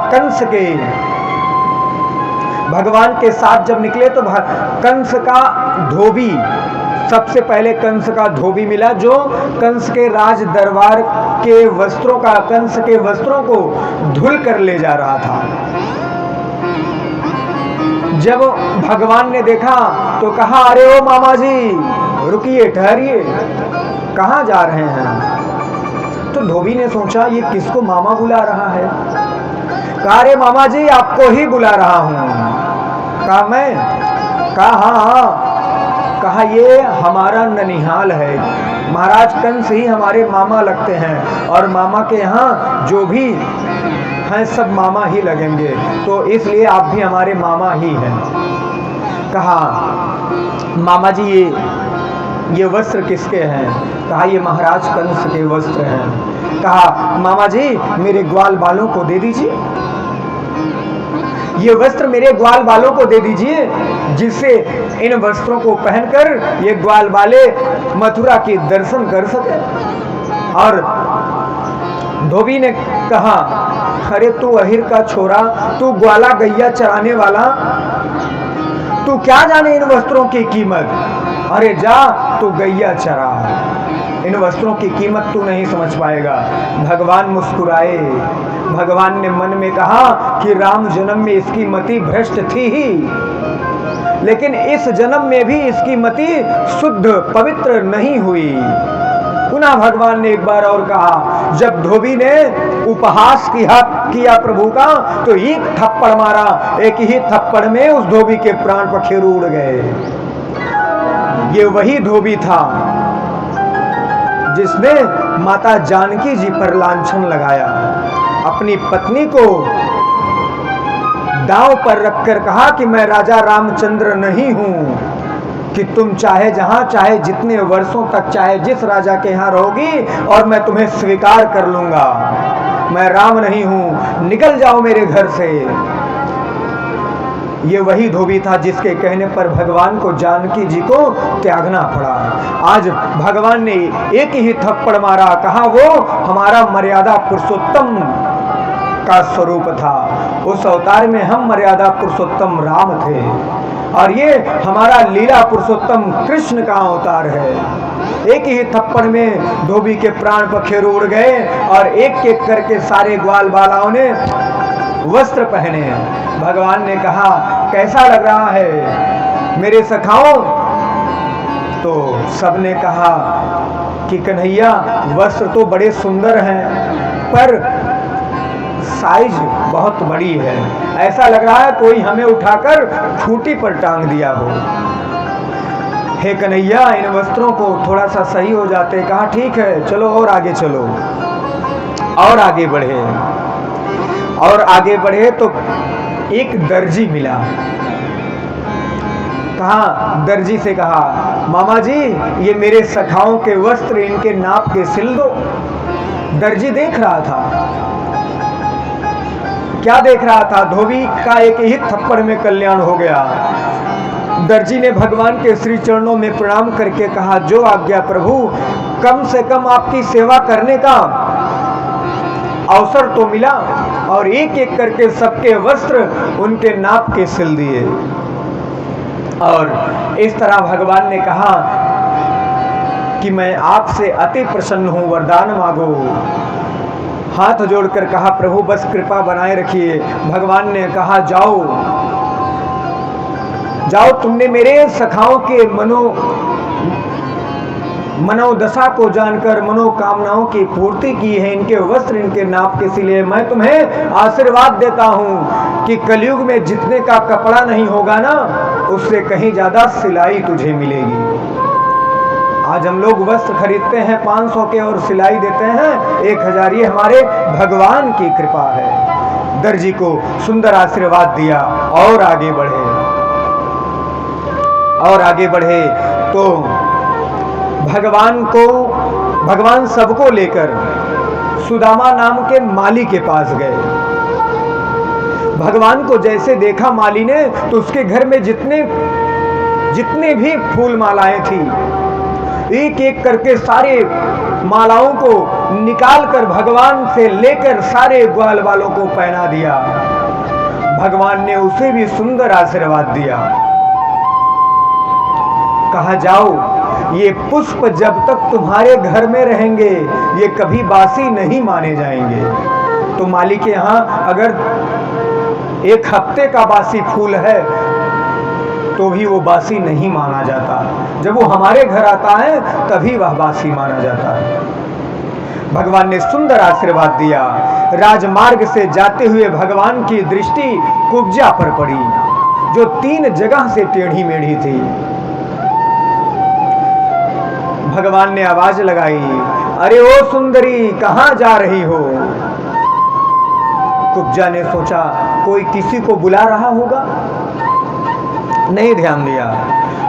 के साथ जब निकले तो कंस का धोबी, सबसे पहले कंस का धोबी मिला जो कंस के राज दरबार के वस्त्रों को धुल कर ले जा रहा था। जब भगवान ने देखा तो कहा, अरे ओ मामा जी रुकिए, ठहरिए, कहाँ जा रहे हैं? तो धोबी ने सोचा ये किसको मामा बुला रहा है। कहा, अरे मामा जी आपको ही बुला रहा हूँ। कहा मैं? कहा हाँ। कहा ये हमारा ननिहाल है, महाराज कंस ही हमारे मामा लगते हैं और मामा के यहाँ जो भी हैं सब मामा ही लगेंगे, तो इसलिए आप भी हमारे मामा ही हैं। कहा मामा जी ये वस्त्र किसके हैं? कहा ये महाराज कंस के वस्त्र हैं। कहा मामा जी मेरे ग्वाल बालों को दे दीजिए, ये वस्त्र मेरे ग्वाल बालों को दे दीजिए, जिससे इन वस्त्रों को पहनकर ये ग्वाल बाले मथुरा के दर्शन कर सके। और धोबी ने कहा, अरे तू अहिर का छोरा, तू ग्वाला गैया चराने वाला, तू क्या जाने इन वस्त्रों की कीमत? अरे जा तू गैया चरा, इन वस्त्रों की कीमत तू नहीं समझ पाएगा। भगवान मुस्कुराए। भगवान ने मन में कहा कि राम जन्म में इसकी मति भ्रष्ट थी ही, लेकिन इस जन्म में भी इसकी मति शुद्ध पवित्र नहीं हुई। पुनः भगवान ने एक बार और कहा। जब धोबी ने उपहास किया प्रभु का तो एक थप्पड़ मारा, एक ही थप्पड़ में उस धोबी के प्राण पखेरु उड़ गए। ये वही धोबी था जिसने माता जानकी जी पर लांछन लगाया, अपनी पत्नी को दांव पर रखकर कहा कि मैं राजा रामचंद्र नहीं हूं, कि तुम चाहे जहां चाहे जितने वर्षों तक चाहे जिस राजा के यहां रहोगी और मैं तुम्हें स्वीकार कर लूंगा, मैं राम नहीं हूं, निकल जाओ मेरे घर से। ये वही धोबी था जिसके कहने पर भगवान को जानकी जी को त्यागना पड़ा। आज भगवान ने एक ही थप्पड़ मारा, कहा वो हमारा मर्यादा पुरुषोत्तम का स्वरूप था, उस अवतार में हम मर्यादा पुरुषोत्तम राम थे और ये हमारा लीला पुरुषोत्तम कृष्ण का अवतार है। एक ही थप्पड़ में धोबी के प्राण पखेरु उड़ गए और एक एक करके सारे ग्वाल बालाओं ने वस्त्र पहने। भगवान ने कहा कैसा लग रहा है मेरे सखाओं? तो सबने कहा कि कन्हैया वस्त्र तो बड़े सुंदर हैं, पर साइज बहुत बड़ी है, ऐसा लग रहा है कोई हमें उठाकर खूंटी पर टांग दिया हो। हे कन्हैया इन वस्त्रों को थोड़ा सा सही हो जाते। कहा ठीक है चलो और आगे चलो। और आगे बढ़े तो एक दर्जी मिला। कहा दर्जी से कहा मामा जी ये मेरे सखाओं के वस्त्र इनके नाप के सिल दो। दर्जी देख रहा था, क्या देख रहा था? धोबी का एक ही थप्पड़ में कल्याण हो गया। दर्जी ने भगवान के श्री चरणों में प्रणाम करके कहा जो आज्ञा प्रभु, कम से कम आपकी सेवा करने का अवसर तो मिला, और एक एक करके सबके वस्त्र उनके नाप के सिल दिए। और इस तरह भगवान ने कहा कि मैं आपसे अति प्रसन्न हूं, वरदान मांगो। हाथ जोड़कर कहा प्रभु बस कृपा बनाए रखिए। भगवान ने कहा जाओ, तुमने मेरे सखाओं के मनोदशा को जानकर मनोकामनाओं की पूर्ति की है, इनके वस्त्र इनके नाप के सिले। मैं तुम्हें आशीर्वाद देता हूं कि कलयुग में जितने का कपड़ा नहीं होगा ना, उससे कहीं ज्यादा सिलाई तुझे मिलेगी। आज हम लोग वस्त्र खरीदते हैं 500 के और सिलाई देते हैं 1000। ये हमारे भगवान की कृपा है। दर्जी को सुंदर आशीर्वाद दिया और आगे बढ़े तो भगवान सबको लेकर सुदामा नाम के माली के पास गए। भगवान को जैसे देखा माली ने तो उसके घर में जितने जितने भी फूल मालाएं थी, एक एक करके सारे मालाओं को निकाल कर भगवान से लेकर सारे ग्वाल वालों को पहना दिया। भगवान ने उसे भी सुंदर आशीर्वाद दिया। कहा, जाओ, ये पुष्प जब तक तुम्हारे घर में रहेंगे ये कभी बासी नहीं माने जाएंगे। तो मालिक के यहाँ अगर एक हफ्ते का बासी फूल है तो भी वो बासी नहीं माना जाता। जब वो हमारे घर आता है तभी वह बासी माना जाता है। भगवान ने सुंदर आशीर्वाद दिया। राजमार्ग से जाते हुए भगवान की दृष्टि कुब्जा पर पड़ी, जो 3 जगह से टेढ़ी मेढ़ी थी। भगवान ने आवाज लगाई, अरे ओ सुंदरी, कहां जा रही हो? कुब्जा ने सोचा कोई किसी को बुला रहा होगा, नहीं ध्यान दिया।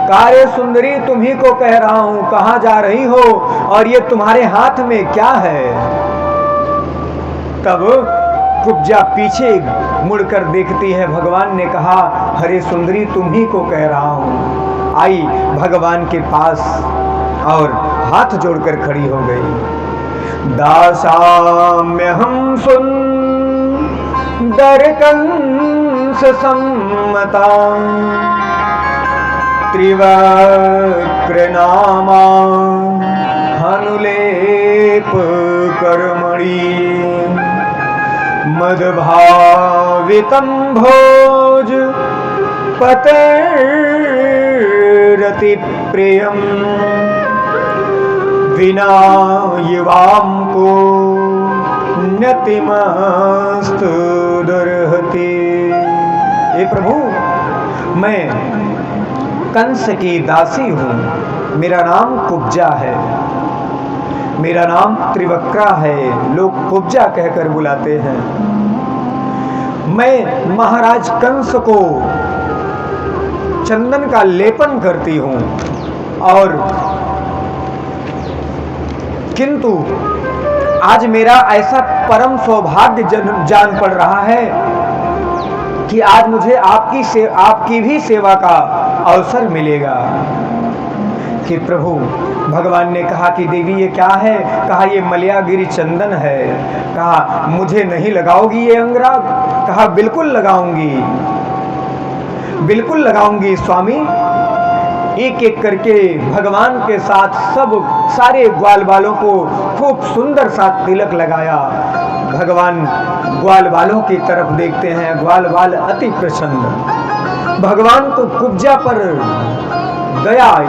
कहा, रे सुंदरी, तुम्ही को कह रहा हूं, कहां जा रही हो और ये तुम्हारे हाथ में क्या है? तब कुब्जा पीछे मुड़कर देखती है। भगवान ने कहा, हरे सुंदरी, तुम्ही को कह रहा हूं। आई भगवान के पास और हाथ जोड़कर खड़ी हो गई। दासाम्य हम सुंदर कंस सम्मता त्रिवक्र नामा हनुलेप कर्मणि मदभावितं भोज पतेरति प्रियं विना युवाम को नतिमस्तु दुर्हति। हे प्रभु, मैं कंस की दासी हूं। मेरा नाम कुब्जा है, मेरा नाम त्रिवक्रा है, लोग कुब्जा कहकर बुलाते हैं। मैं महाराज कंस को चंदन का लेपन करती हूं और किंतु आज मेरा ऐसा परम सौभाग्य जान पड़ रहा है कि आज मुझे आपकी भी सेवा का अवसर मिलेगा। कि प्रभु, भगवान ने कहा कि देवी ये क्या है? कहा, ये मलयागिरी चंदन है। कहा, मुझे नहीं लगाओगी ये अंगराग? कहा, बिल्कुल लगाऊंगी, बिल्कुल लगाऊंगी स्वामी। एक एक करके भगवान के साथ सारे ग्वाल बालों को खूब सुंदर सा तिलक लगाया। भगवान ग्वाल बालों की तरफ देखते हैं, ग्वाल बाल अति प्रसन्न। भगवान को कुब्जा पर दया आई।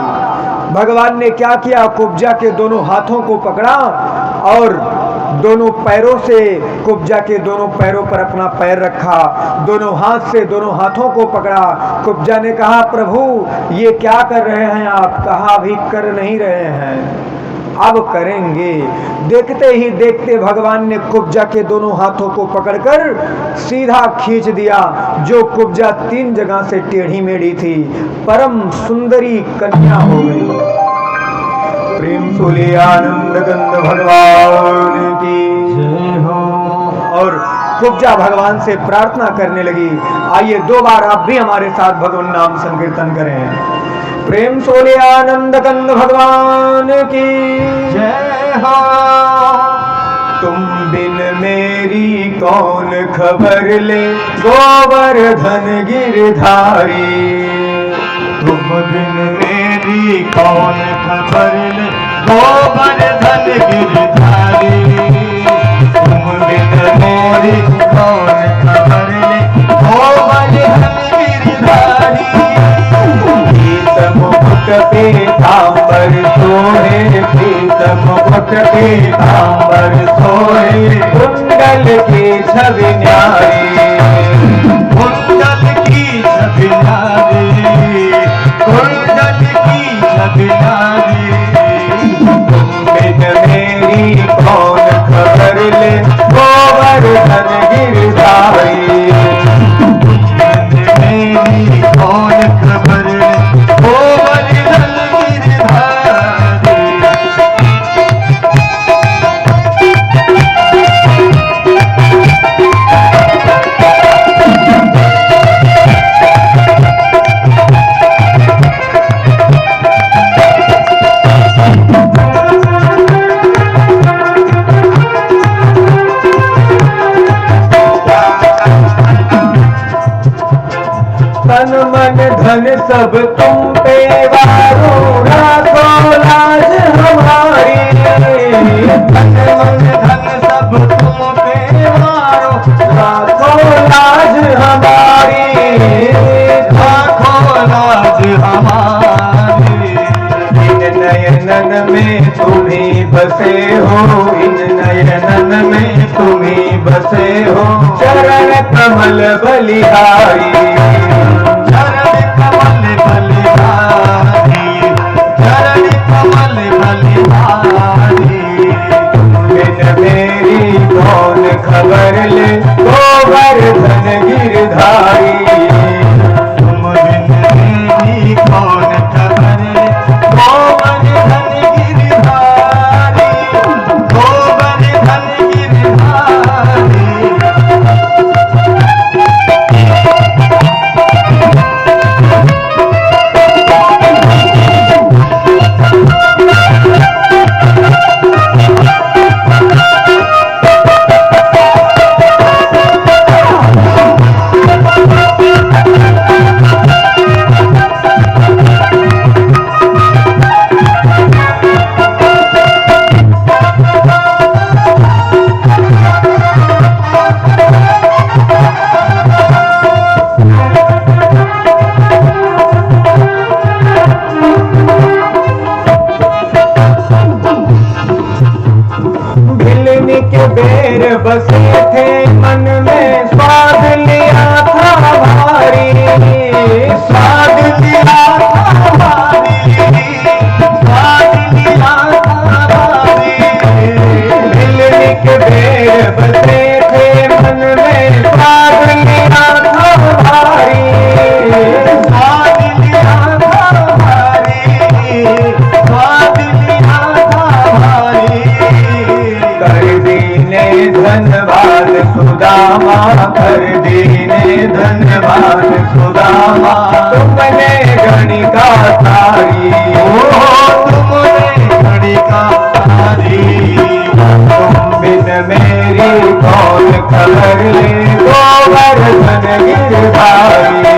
भगवान ने क्या किया? कुब्जा के दोनों हाथों को पकड़ा और दोनों पैरों से कुब्जा के दोनों पैरों पर अपना पैर रखा, दोनों हाथ से दोनों हाथों को पकड़ा। कुब्जा ने कहा, प्रभु ये क्या कर रहे हैं आप? कहा, अभी कर नहीं रहे हैं, अब करेंगे। देखते ही देखते भगवान ने कुब्जा के दोनों हाथों को पकड़कर सीधा खींच दिया। जो कुब्जा 3 जगह से टेढ़ी मेढ़ी थी, परम सुंदरी कन्या हो गई। प्रेम सुले आनंद गंध भगवान की जय हो। और कुब्जा भगवान से प्रार्थना करने लगी। आइए 2 बार आप भी हमारे साथ भगवान नाम संकीर्तन करें। प्रेम सोले आनंद कंद भगवान की जय हो। तुम बिन मेरी कौन खबर ले गोवर्धन गिरधारी। तुम बिन मेरी कौन खबर ले गोवर्धन गिरधारी। तुम बिन मेरी कौन खबर ले गोवर्धन गिरधारी। मुकुट पीतांबर सोहे, पीतम मुकुट पीतांबर सोहे, कुंडल की छवि न्यारी, कुंडल की छवि न्यारी, कुंडल की छवि न्यारी। तुम बिन मेरी कौन खबर ले गोवर्धन गिरधारी। तुम बिन मेरी कौन खबर ले सब तुम पे वारो, राखो लाज हमारी। तन मन धन सब तुम पे वारो, राखो लाज हमारी, राखो लाज हमारी। इन नयनन में तुम ही बसे हो, इन नयनन में तुम ही बसे हो। चरण कमल बलिहारी, चरण कमल बलिहारी, चरण कमल बलिहारी। बिन मेरी कौन खबर ले, गोवर्धन गिरधारी। तुम बिन मेरी कौन खबर ले, गोवर्धन गिरधारी, गोवर्धन गिरधारी। भिलनी के बेर बसे थे मन में, स्वाद लिया था भारी। स्वाद लिया था भारी, स्वाद लिया था भारी। भिलनी के बेर बसे थे मन में, स्वाद लिया था भारी। स्वाद लिया था भारी, स्वाद लिया था भारी। कर दीने धन्यवाद सुदामा, कर दीने धन्यवाद सुदामा। तुमने गणिका सारी, तुमने गणिका सारी। तुम बिन मेरी कौन खबर ले, गोवर्धन गिरधारी।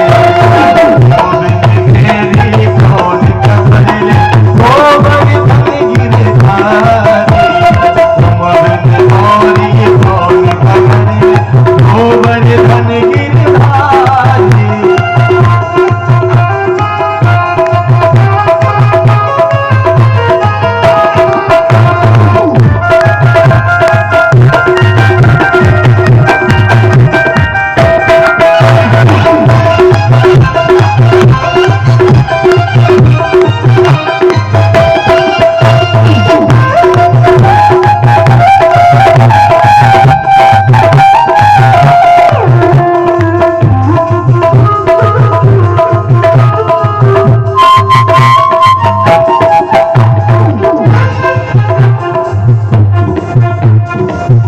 तुम बिन मेरी कौन खबर ले, गोवर्धन गिरधारी। तुम बिन मोरी कौन खबर ले, गोवर्धन गिरधारी।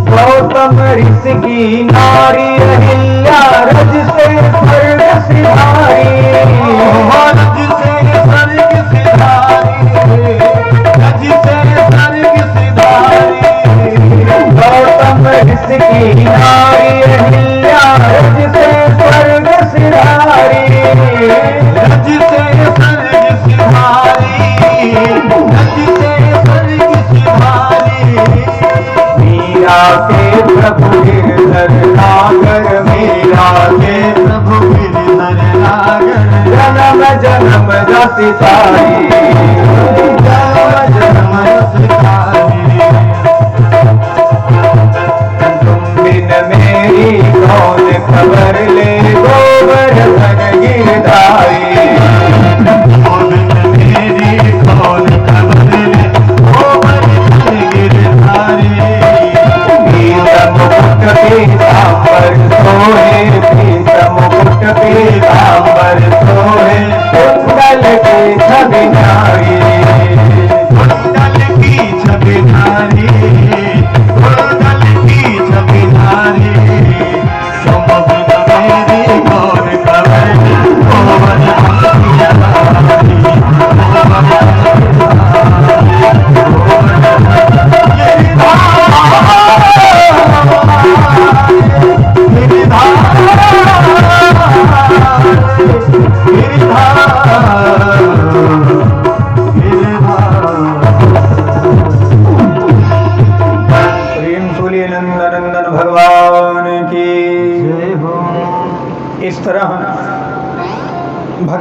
गौतम ऋषि की नारी अहिल्या, रज से स्वर्ग सिधारी। रज से स्वर्ग सिधारी, रज से स्वर्ग सिधारी। गौतम ऋषि की नारी अहिल्या, रज से स्वर्ग सिधारी। रज से स्वर्ग सिधारी, रज से स्वर्ग सिधारी। मीरा के प्रभु गिरधर नागर, मीरा के प्रभु गिरधर नागर। जन्म जन्म जाति सारी, जन्म जन्म सिधारी। तुम बिन मेरी कौन खबर ले, गोवर्धन गिरधारी। तुम बिन मेरी कौन खबर ले, गोवर्धन गिरधारी। पीतम मुकुट पीताम्बर सोहे, पीतम मुकुट पीताम्बर सोहे। कुंडल की छवि न्यारी,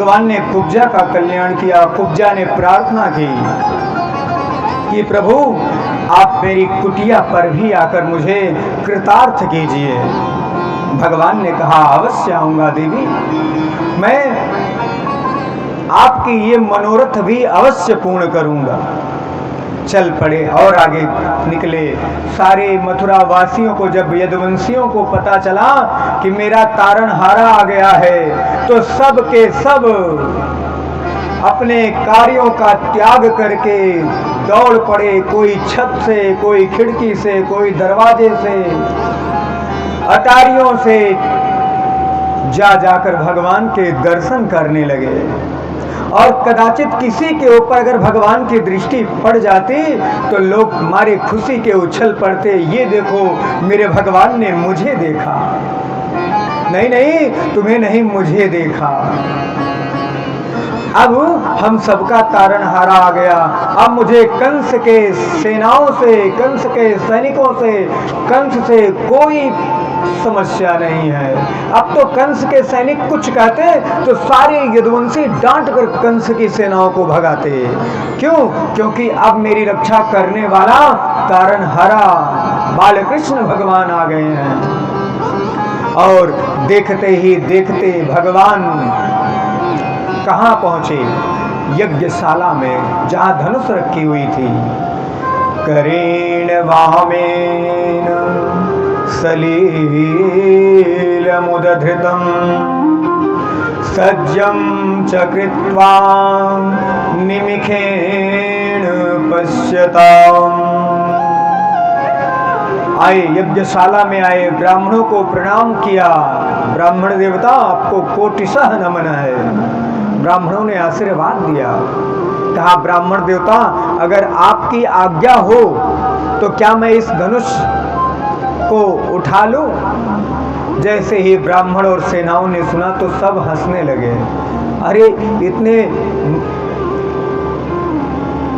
भगवान ने कुब्जा का कल्याण किया। कुब्जा ने प्रार्थना की कि प्रभु आप मेरी कुटिया पर भी आकर मुझे कृतार्थ कीजिए। भगवान ने कहा अवश्य आऊंगा देवी, मैं आपकी ये मनोरथ भी अवश्य पूर्ण करूंगा। चल पड़े और आगे निकले। सारे मथुरा वासियों को जब यदुवंशियों को पता चला कि मेरा तारणहारा आ गया है तो सब के सब अपने कार्यों का त्याग करके दौड़ पड़े। कोई छत से, कोई खिड़की से, कोई दरवाजे से, अटारियों से जा जाकर भगवान के दर्शन करने लगे। और कदाचित किसी के ऊपर अगर भगवान की दृष्टि पड़ जाती तो लोग मारे खुशी के उछल पड़ते, ये देखो मेरे भगवान ने मुझे देखा। नहीं नहीं, तुम्हें नहीं, मुझे देखा। अब हम सबका तारणहारा आ गया। अब मुझे कंस के सेनाओं से, कंस के सैनिकों से, कंस से कोई समस्या नहीं है। अब तो कंस के सैनिक कुछ कहते तो सारे यदुवंशी डांट कर कंस की सेनाओं को भगाते। क्यों? क्योंकि अब मेरी रक्षा करने वाला तारणहारा बालकृष्ण भगवान आ गए हैं। और देखते ही देखते भगवान कहाँ पहुंचे? यज्ञशाला में, जहां धनुष रखी हुई थी। करेण वामेन सलील मुदधृतम सज्जम च कृत्वा निमिखेण पश्यताम। आए, यज्ञशाला में आए, ब्राह्मणों को प्रणाम किया। ब्राह्मण देवता आपको कोटिशः नमन है। ब्राह्मणों ने आशीर्वाद दिया। कहा ब्राह्मण देवता अगर आपकी आज्ञा हो तो क्या मैं इस धनुष को उठा लूं? जैसे ही ब्राह्मण और सेनाओं ने सुना तो सब हंसने लगे। अरे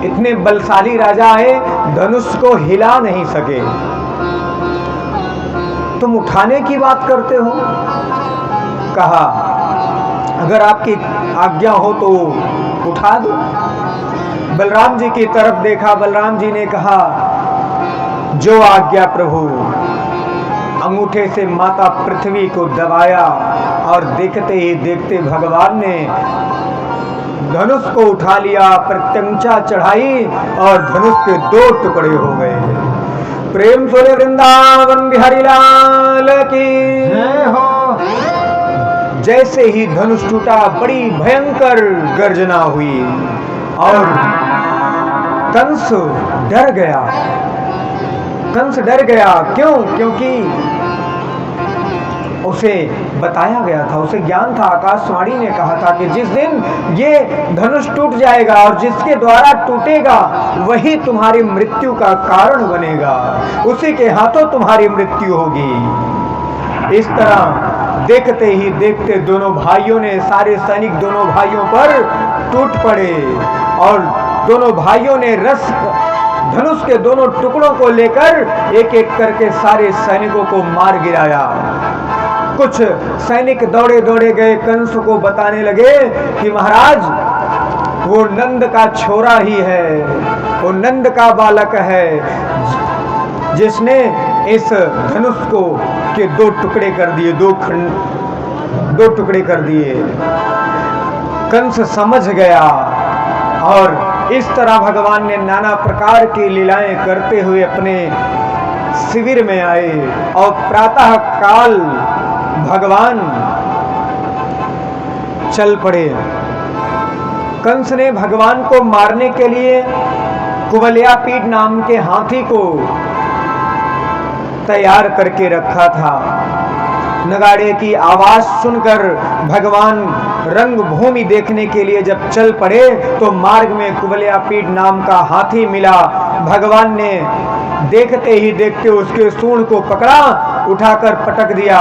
इतने बलशाली राजा आए, धनुष को हिला नहीं सके, तुम उठाने की बात करते हो? कहा अगर आपकी आज्ञा हो तो उठा दो। बलराम जी की तरफ देखा। बलराम जी ने कहा जो आज्ञा प्रभु। अंगूठे से माता पृथ्वी को दबाया और देखते ही देखते भगवान ने धनुष को उठा लिया, प्रत्यंचा चढ़ाई और धनुष के 2 टुकड़े हो गए। प्रेम सूर्य वृंदावन बिहारी लाल की जय हो। जैसे ही धनुष टूटा बड़ी भयंकर गर्जना हुई और कंस डर गया। कंस डर गया। क्यों? क्योंकि उसे बताया गया था, उसे ज्ञान था, आकाशवाणी ने कहा था कि जिस दिन ये धनुष टूट जाएगा और जिसके द्वारा टूटेगा वही तुम्हारी मृत्यु का कारण बनेगा, उसी के हाथों तुम्हारी मृत्यु होगी। इस तरह देखते ही देखते दोनों भाइयों ने, सारे सैनिक दोनों भाइयों पर टूट पड़े और दोनों भाइयों ने धनुष के दोनों टुकड़ों को लेकर एक एक करके सारे सैनिकों को मार गिराया। कुछ सैनिक दौड़े दौड़े गए, कंस को बताने लगे कि महाराज वो नंद का छोरा ही है, वो नंद का बालक है जिसने इस धनुष को के 2 टुकड़े कर दिए, 2 टुकड़े कर दिए। कंस समझ गया और इस तरह भगवान ने नाना प्रकार की लीलाएं करते हुए अपने शिविर में आए और प्रातः काल भगवान चल पड़े। कंस ने भगवान को मारने के लिए कुवलयापीठ नाम के हाथी को तैयार करके रखा था। नगाड़े की आवाज सुनकर भगवान रंगभूमि देखने के लिए जब चल पड़े तो मार्ग में कुवलयापीठ नाम का हाथी मिला। भगवान ने देखते ही देखते उसके सूंड को पकड़ा, उठाकर पटक दिया,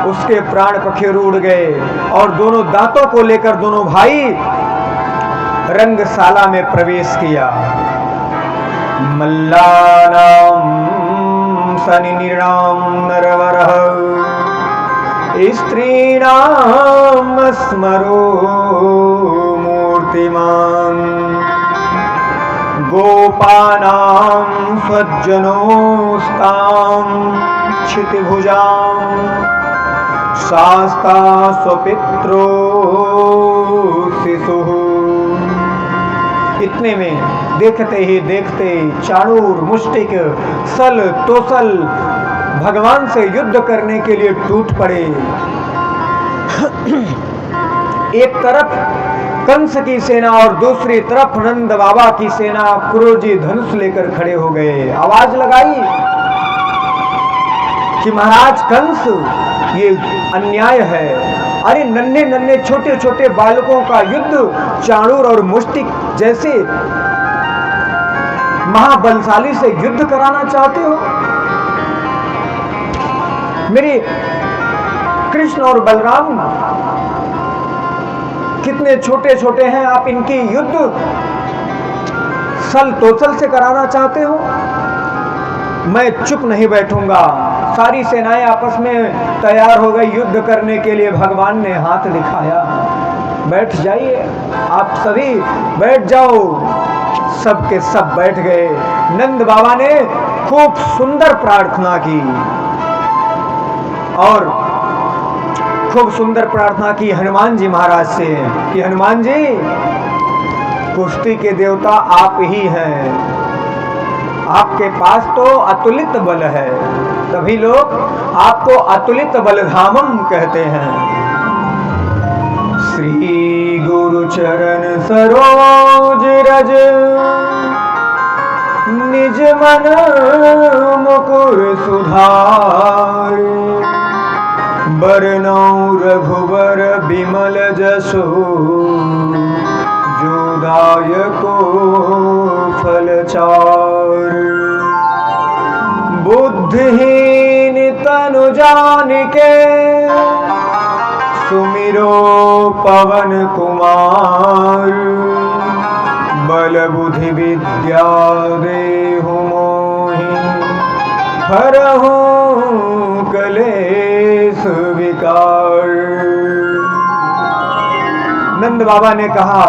उसके प्राण पखेरु उड़ गए और दोनों दांतों को लेकर दोनों भाई रंगशाला में प्रवेश किया। मल्लानाम सनिनिराम नरवरः स्त्रीणाम स्मरो मूर्तिमान् गोपानां सज्जनोस्तां क्षितिभुजां शास्ता स्वपित्रो शिशुः। इतने में देखते ही देखते चाणूर, मुष्टिक, सल, तोसल भगवान से युद्ध करने के लिए टूट पड़े। एक तरफ कंस की सेना और दूसरी तरफ नंद बाबा की सेना क्रोधी धनुष लेकर खड़े हो गए। आवाज लगाई कि महाराज कंस, ये अन्याय है। अरे नन्हे नन्हे छोटे छोटे बालकों का युद्ध चाणूर और मुष्टिक जैसे महाबलशाली से युद्ध कराना चाहते हो? मेरे कृष्ण और बलराम कितने छोटे छोटे हैं, आप इनकी युद्ध सल तोसल से कराना चाहते हो? मैं चुप नहीं बैठूंगा। सारी सेनाएं आपस में तैयार हो गई युद्ध करने के लिए। भगवान ने हाथ दिखाया, बैठ जाइए, आप सभी बैठ जाओ। सबके सब बैठ गए। नंद बाबा ने खूब सुंदर प्रार्थना की और खूब सुंदर प्रार्थना की हनुमान जी महाराज से कि हनुमान जी, कुश्ती के देवता आप ही हैं, आपके पास तो अतुलित बल है, तभी लोग आपको अतुलित बलधामम कहते हैं। श्री गुरु चरण सरोज रज निज मन मुकुर सुधार बरनौ रघुबर बिमल जसो जो दायको फलचार बुद्धिहीन तनु जानिके सुमिरो पवन कुमार बल बुद्धि विद्या देहु मोहि हरहु कलेश विकार। नंद बाबा ने कहा,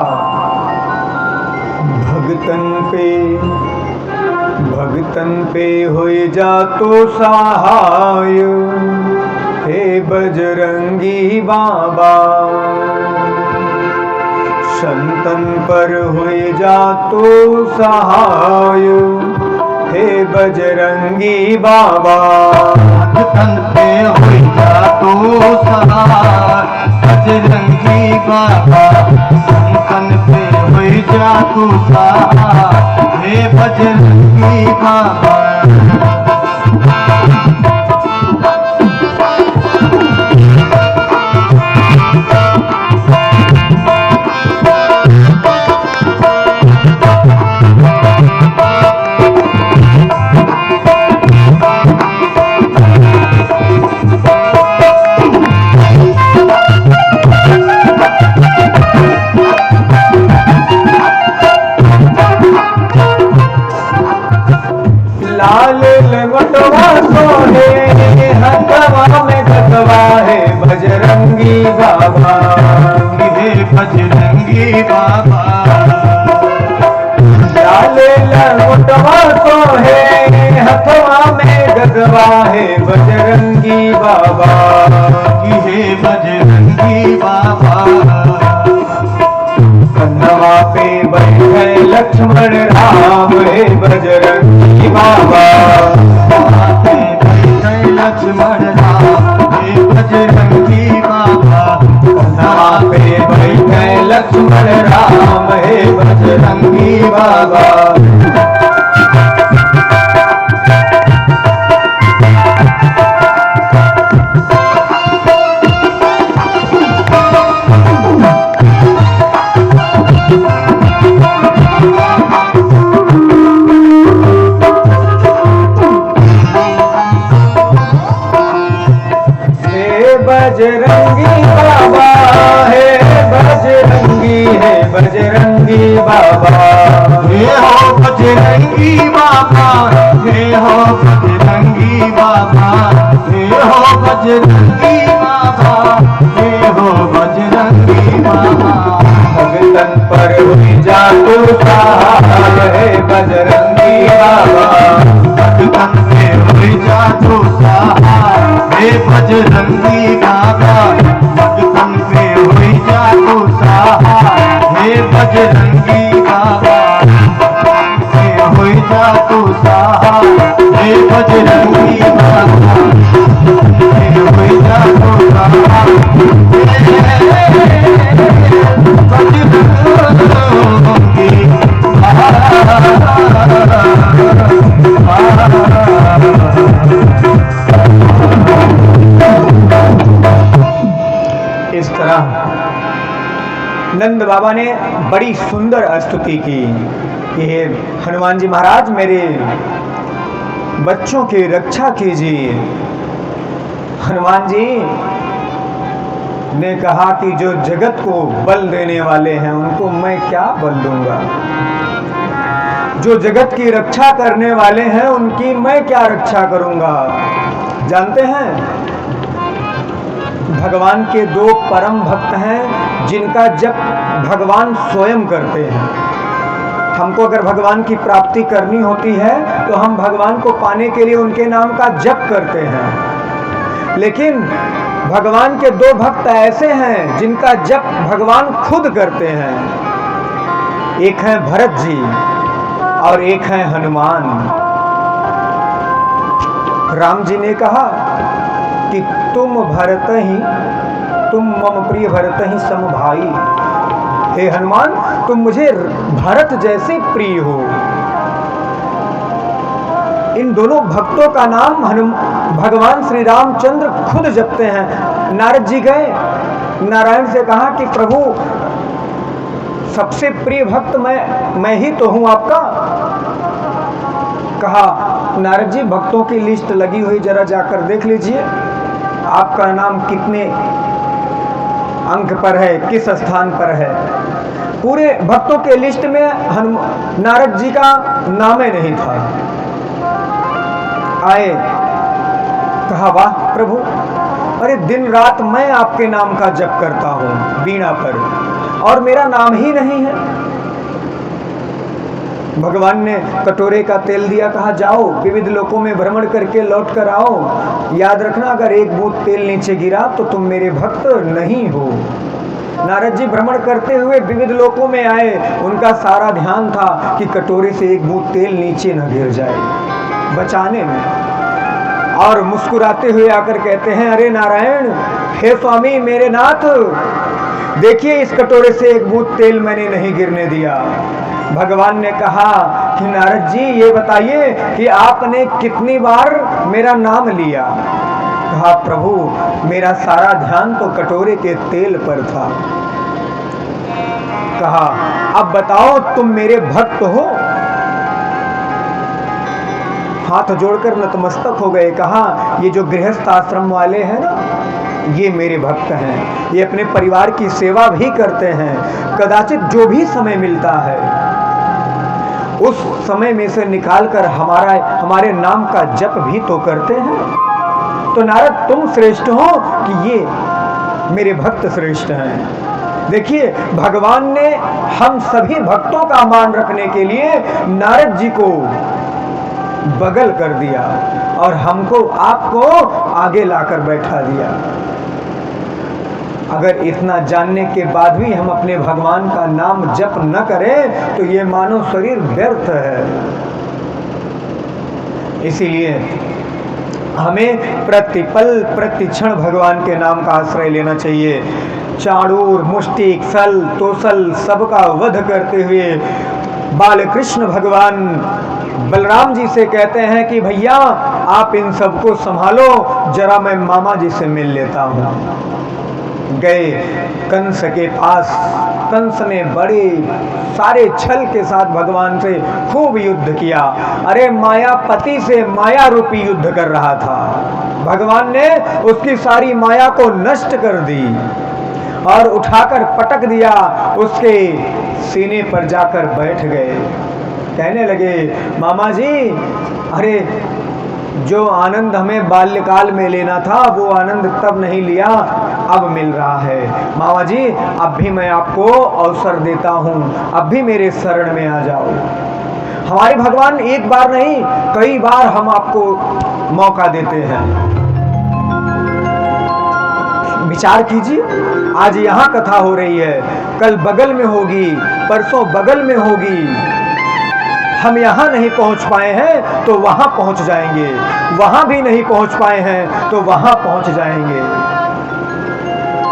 भगतन पे होए जा तो सहाय, हे बजरंगी बाबा, संतन पर होए जा तो सहाय, हे बजरंगी बाबा। भगतन पे होए जा तो सहाय, बजरंगी बाबा, संतन पे होए जा तो सहाय, हे बजरंगी बाबा। लाल लंगोटवा सोहे हथवा में गदवा, है बजरंगी बाबा, हे बजरंगी बाबा। लाल लंगोटवा सोहे हथवा में गदवा, है बजरंगी बाबा, हे बजरंगी बाबा। कन्हवा पे बैठे लक्ष्मण राम, हे बजरंगी बाबा, लक्ष्मण राम, हे बजरंगी बाबा। कन्हवा पे बैठे लक्ष्मण राम, हे बजरंगी बाबा। बजरंगी बाबा, हे बजरंगी, हे बजरंगी बाबा, हे हो बजरंगी बाबा, हे हो बजरंगी बाबा, हे हो बजरंगी बाबा। हे हो बजरंगी बाबा भगतन पर हुई जा तू सहाय हे बजरंगी बाबा। भगतन पे हुई जा तू सहाय हे बजरंगी बाबा भगतन पे हुई जा तू सहाय हे बजरंगी बाबा पे हुई जा तू सहाय हे बजरंगी बाबा पे हुई जा तू सहाय इस तरह नंद बाबा ने बड़ी सुंदर स्तुति की कि हे हनुमान जी महाराज मेरे बच्चों की रक्षा कीजिए। हनुमान जी ने कहा कि जो जगत को बल देने वाले हैं उनको मैं क्या बल दूंगा, जो जगत की रक्षा करने वाले हैं उनकी मैं क्या रक्षा करूंगा। जानते हैं भगवान के दो परम भक्त हैं जिनका जप भगवान स्वयं करते हैं। हमको अगर भगवान की प्राप्ति करनी होती है तो हम भगवान को पाने के लिए उनके नाम का जप करते हैं, लेकिन भगवान के दो भक्त ऐसे हैं जिनका जप भगवान खुद करते हैं। एक है भरत जी और एक है हनुमान। राम जी ने कहा कि तुम मम प्रिय भरत ही सम भाई। हे हनुमान तुम मुझे भरत जैसे प्रिय हो। इन दोनों भक्तों का नाम भगवान श्री रामचंद्र खुद जपते हैं। नारद जी गए, नारायण से कहा कि प्रभु सबसे प्रिय भक्त मैं ही तो हूं आपका। कहा नारद जी भक्तों की लिस्ट लगी हुई जरा जाकर देख लीजिए, आपका नाम कितने अंक पर है, किस स्थान पर है। पूरे भक्तों के लिस्ट में नारद जी का नाम ही नहीं था। आए, कहा वाह प्रभु, अरे दिन रात मैं आपके नाम का जप करता हूं वीणा पर और मेरा नाम ही नहीं है। भगवान ने कटोरे का तेल दिया, कहा जाओ विविध लोकों में भ्रमण करके लौट कर आओ, याद रखना अगर एक बूंद तेल नीचे गिरा तो तुम मेरे भक्त नहीं हो। नारद जी भ्रमण करते हुए विविध लोकों में आए, उनका सारा ध्यान था कि कटोरे से एक बूंद तेल नीचे न गिर जाए बचाने में। और मुस्कुराते हुए आकर कहते हैं अरे नारायण, हे स्वामी मेरे नाथ, देखिए इस कटोरे से एक बूंद तेल मैंने नहीं गिरने दिया। भगवान ने कहा कि नारद जी ये बताइए कि आपने कितनी बार मेरा नाम लिया। कहा प्रभु मेरा सारा ध्यान तो कटोरे के तेल पर था। कहा अब बताओ तुम मेरे भक्त हो। हाथ जोड़कर नतमस्तक हो गए। कहा ये जो गृहस्थ आश्रम वाले हैं ना, ये मेरे भक्त हैं, ये अपने परिवार की सेवा भी करते हैं। कदाचित जो भी समय मिलता है उस समय में से निकालकर हमारे नाम का जप भी तो करते हैं। तो नारद तुम श्रेष्ठ हो कि ये मेरे भक्त श्रेष्ठ हैं। देखिए भगवान ने हम सभी भक्तों का मान रखने के लिए नारद जी को बगल कर दिया और हमको आपको आगे लाकर बैठा दिया। अगर इतना जानने के बाद भी हम अपने भगवान का नाम जप न करें तो ये मानव शरीर व्यर्थ है। इसीलिए हमें प्रतिपल प्रतिक्षण भगवान के नाम का आश्रय लेना चाहिए। चाणूर मुष्टिक सल तोसल सबका वध करते हुए बाल कृष्ण भगवान बलराम जी से कहते हैं कि भैया आप इन सबको संभालो, जरा मैं मामा जी से मिल लेता हूँ। गए कंस के पास। कंस ने बड़े सारे छल के साथ भगवान से खूब युद्ध किया। अरे मायापति से माया रूपी युद्ध कर रहा था। भगवान ने उसकी सारी माया को नष्ट कर दी और उठाकर पटक दिया, उसके सीने पर जाकर बैठ गए। कहने लगे मामा जी, अरे जो आनंद हमें बाल्यकाल में लेना था वो आनंद तब नहीं लिया, अब मिल रहा है। मामा जी अब भी मैं आपको अवसर देता हूँ, अब भी मेरे शरण में आ जाओ। हमारे भगवान एक बार नहीं कई बार हम आपको मौका देते हैं। विचार कीजिए, आज यहाँ कथा हो रही है, कल बगल में होगी, परसों बगल में होगी। हम यहाँ नहीं पहुँच पाए हैं तो वहाँ पहुँच जाएंगे, वहाँ भी नहीं पहुँच पाए हैं तो वहाँ पहुँच जाएंगे।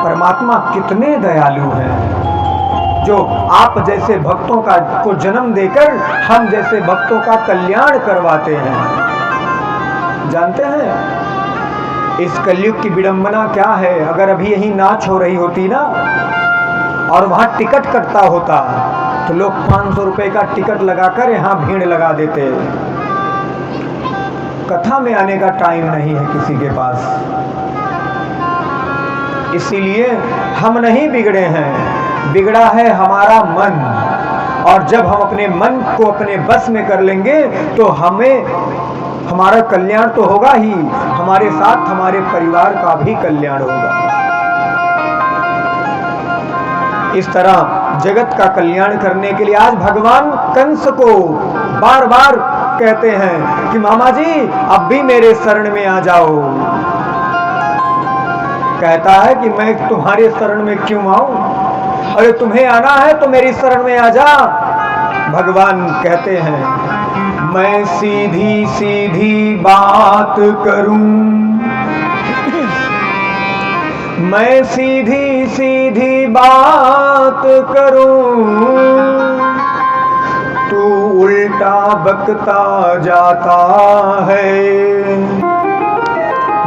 परमात्मा कितने दयालु हैं, जो आप जैसे भक्तों को जन्म देकर हम जैसे भक्तों का कल्याण करवाते हैं। जानते हैं इस कलयुग की विडंबना क्या है? अगर अभी यही नाच हो रही होती ना और वहां टिकट कटता होता तो लोग 500 रुपए का टिकट लगाकर यहां भीड़ लगा देते। कथा में आने का टाइम नहीं है किसी के पास, इसीलिए हम नहीं बिगड़े हैं, बिगड़ा है हमारा मन। और जब हम अपने मन को अपने बस में कर लेंगे तो हमारा कल्याण तो होगा ही, हमारे साथ हमारे परिवार का भी कल्याण होगा। इस तरह जगत का कल्याण करने के लिए आज भगवान कंस को बार बार कहते हैं कि मामा जी अब भी मेरे शरण में आ जाओ। कहता है कि मैं तुम्हारे शरण में क्यों आऊं? अरे तुम्हें आना है तो मेरी शरण में आ जा। भगवान कहते हैं मैं सीधी सीधी बात करूं, मैं सीधी सीधी बात करूं, तू उल्टा बकता जाता है।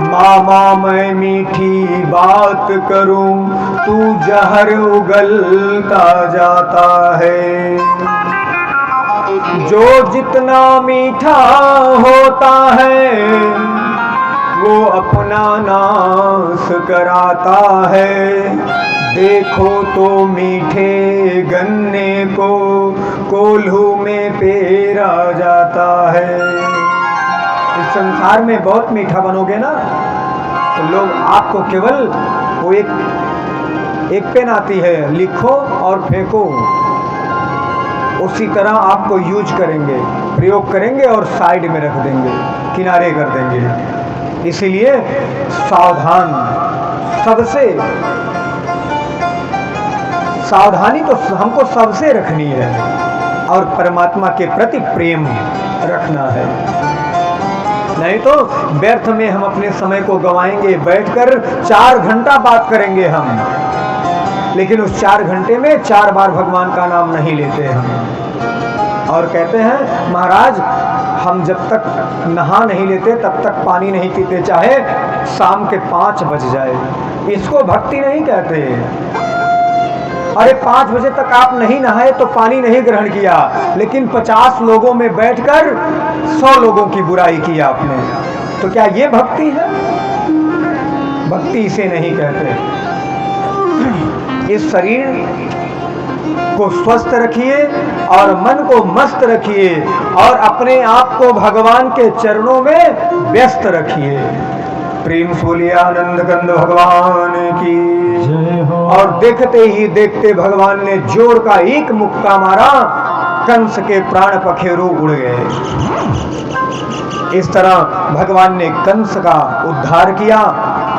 मामा मैं मीठी बात करूं, तू जहर उगलता जाता है। जो जितना मीठा होता है वो अपना नाश कराता है। देखो तो मीठे गन्ने को कोल्हू में पेरा जाता है। इस संसार में बहुत मीठा बनोगे ना तो लोग आपको केवल वो एक पेन आती है, लिखो और फेंको, उसी तरह आपको यूज करेंगे, प्रयोग करेंगे और साइड में रख देंगे, किनारे कर देंगे। इसीलिए सावधान, सबसे सावधानी तो हमको सबसे रखनी है और परमात्मा के प्रति प्रेम रखना है। नहीं तो व्यर्थ में हम अपने समय को गवाएंगे। बैठकर 4 घंटा बात करेंगे हम, लेकिन उस 4 घंटे में 4 बार भगवान का नाम नहीं लेते हम। और कहते हैं महाराज हम जब तक नहा नहीं लेते तब तक पानी नहीं पीते, चाहे शाम के 5 बज जाए। इसको भक्ति नहीं कहते। अरे 5 बजे तक आप नहीं नहाए तो पानी नहीं ग्रहण किया, लेकिन 50 लोगों में बैठकर 100 लोगों की बुराई की आपने, तो क्या ये भक्ति है? भक्ति इसे नहीं कहते। इस शरीर को स्वस्थ रखिए और मन को मस्त रखिए और अपने आप को भगवान के चरणों में व्यस्त रखिए। प्रेम से बोलिए आनंद कंद भगवान की जय हो। और देखते ही देखते भगवान ने जोर का एक मुक्का मारा, कंस के प्राण पखेरु उड़ गए। इस तरह भगवान ने कंस का उद्धार किया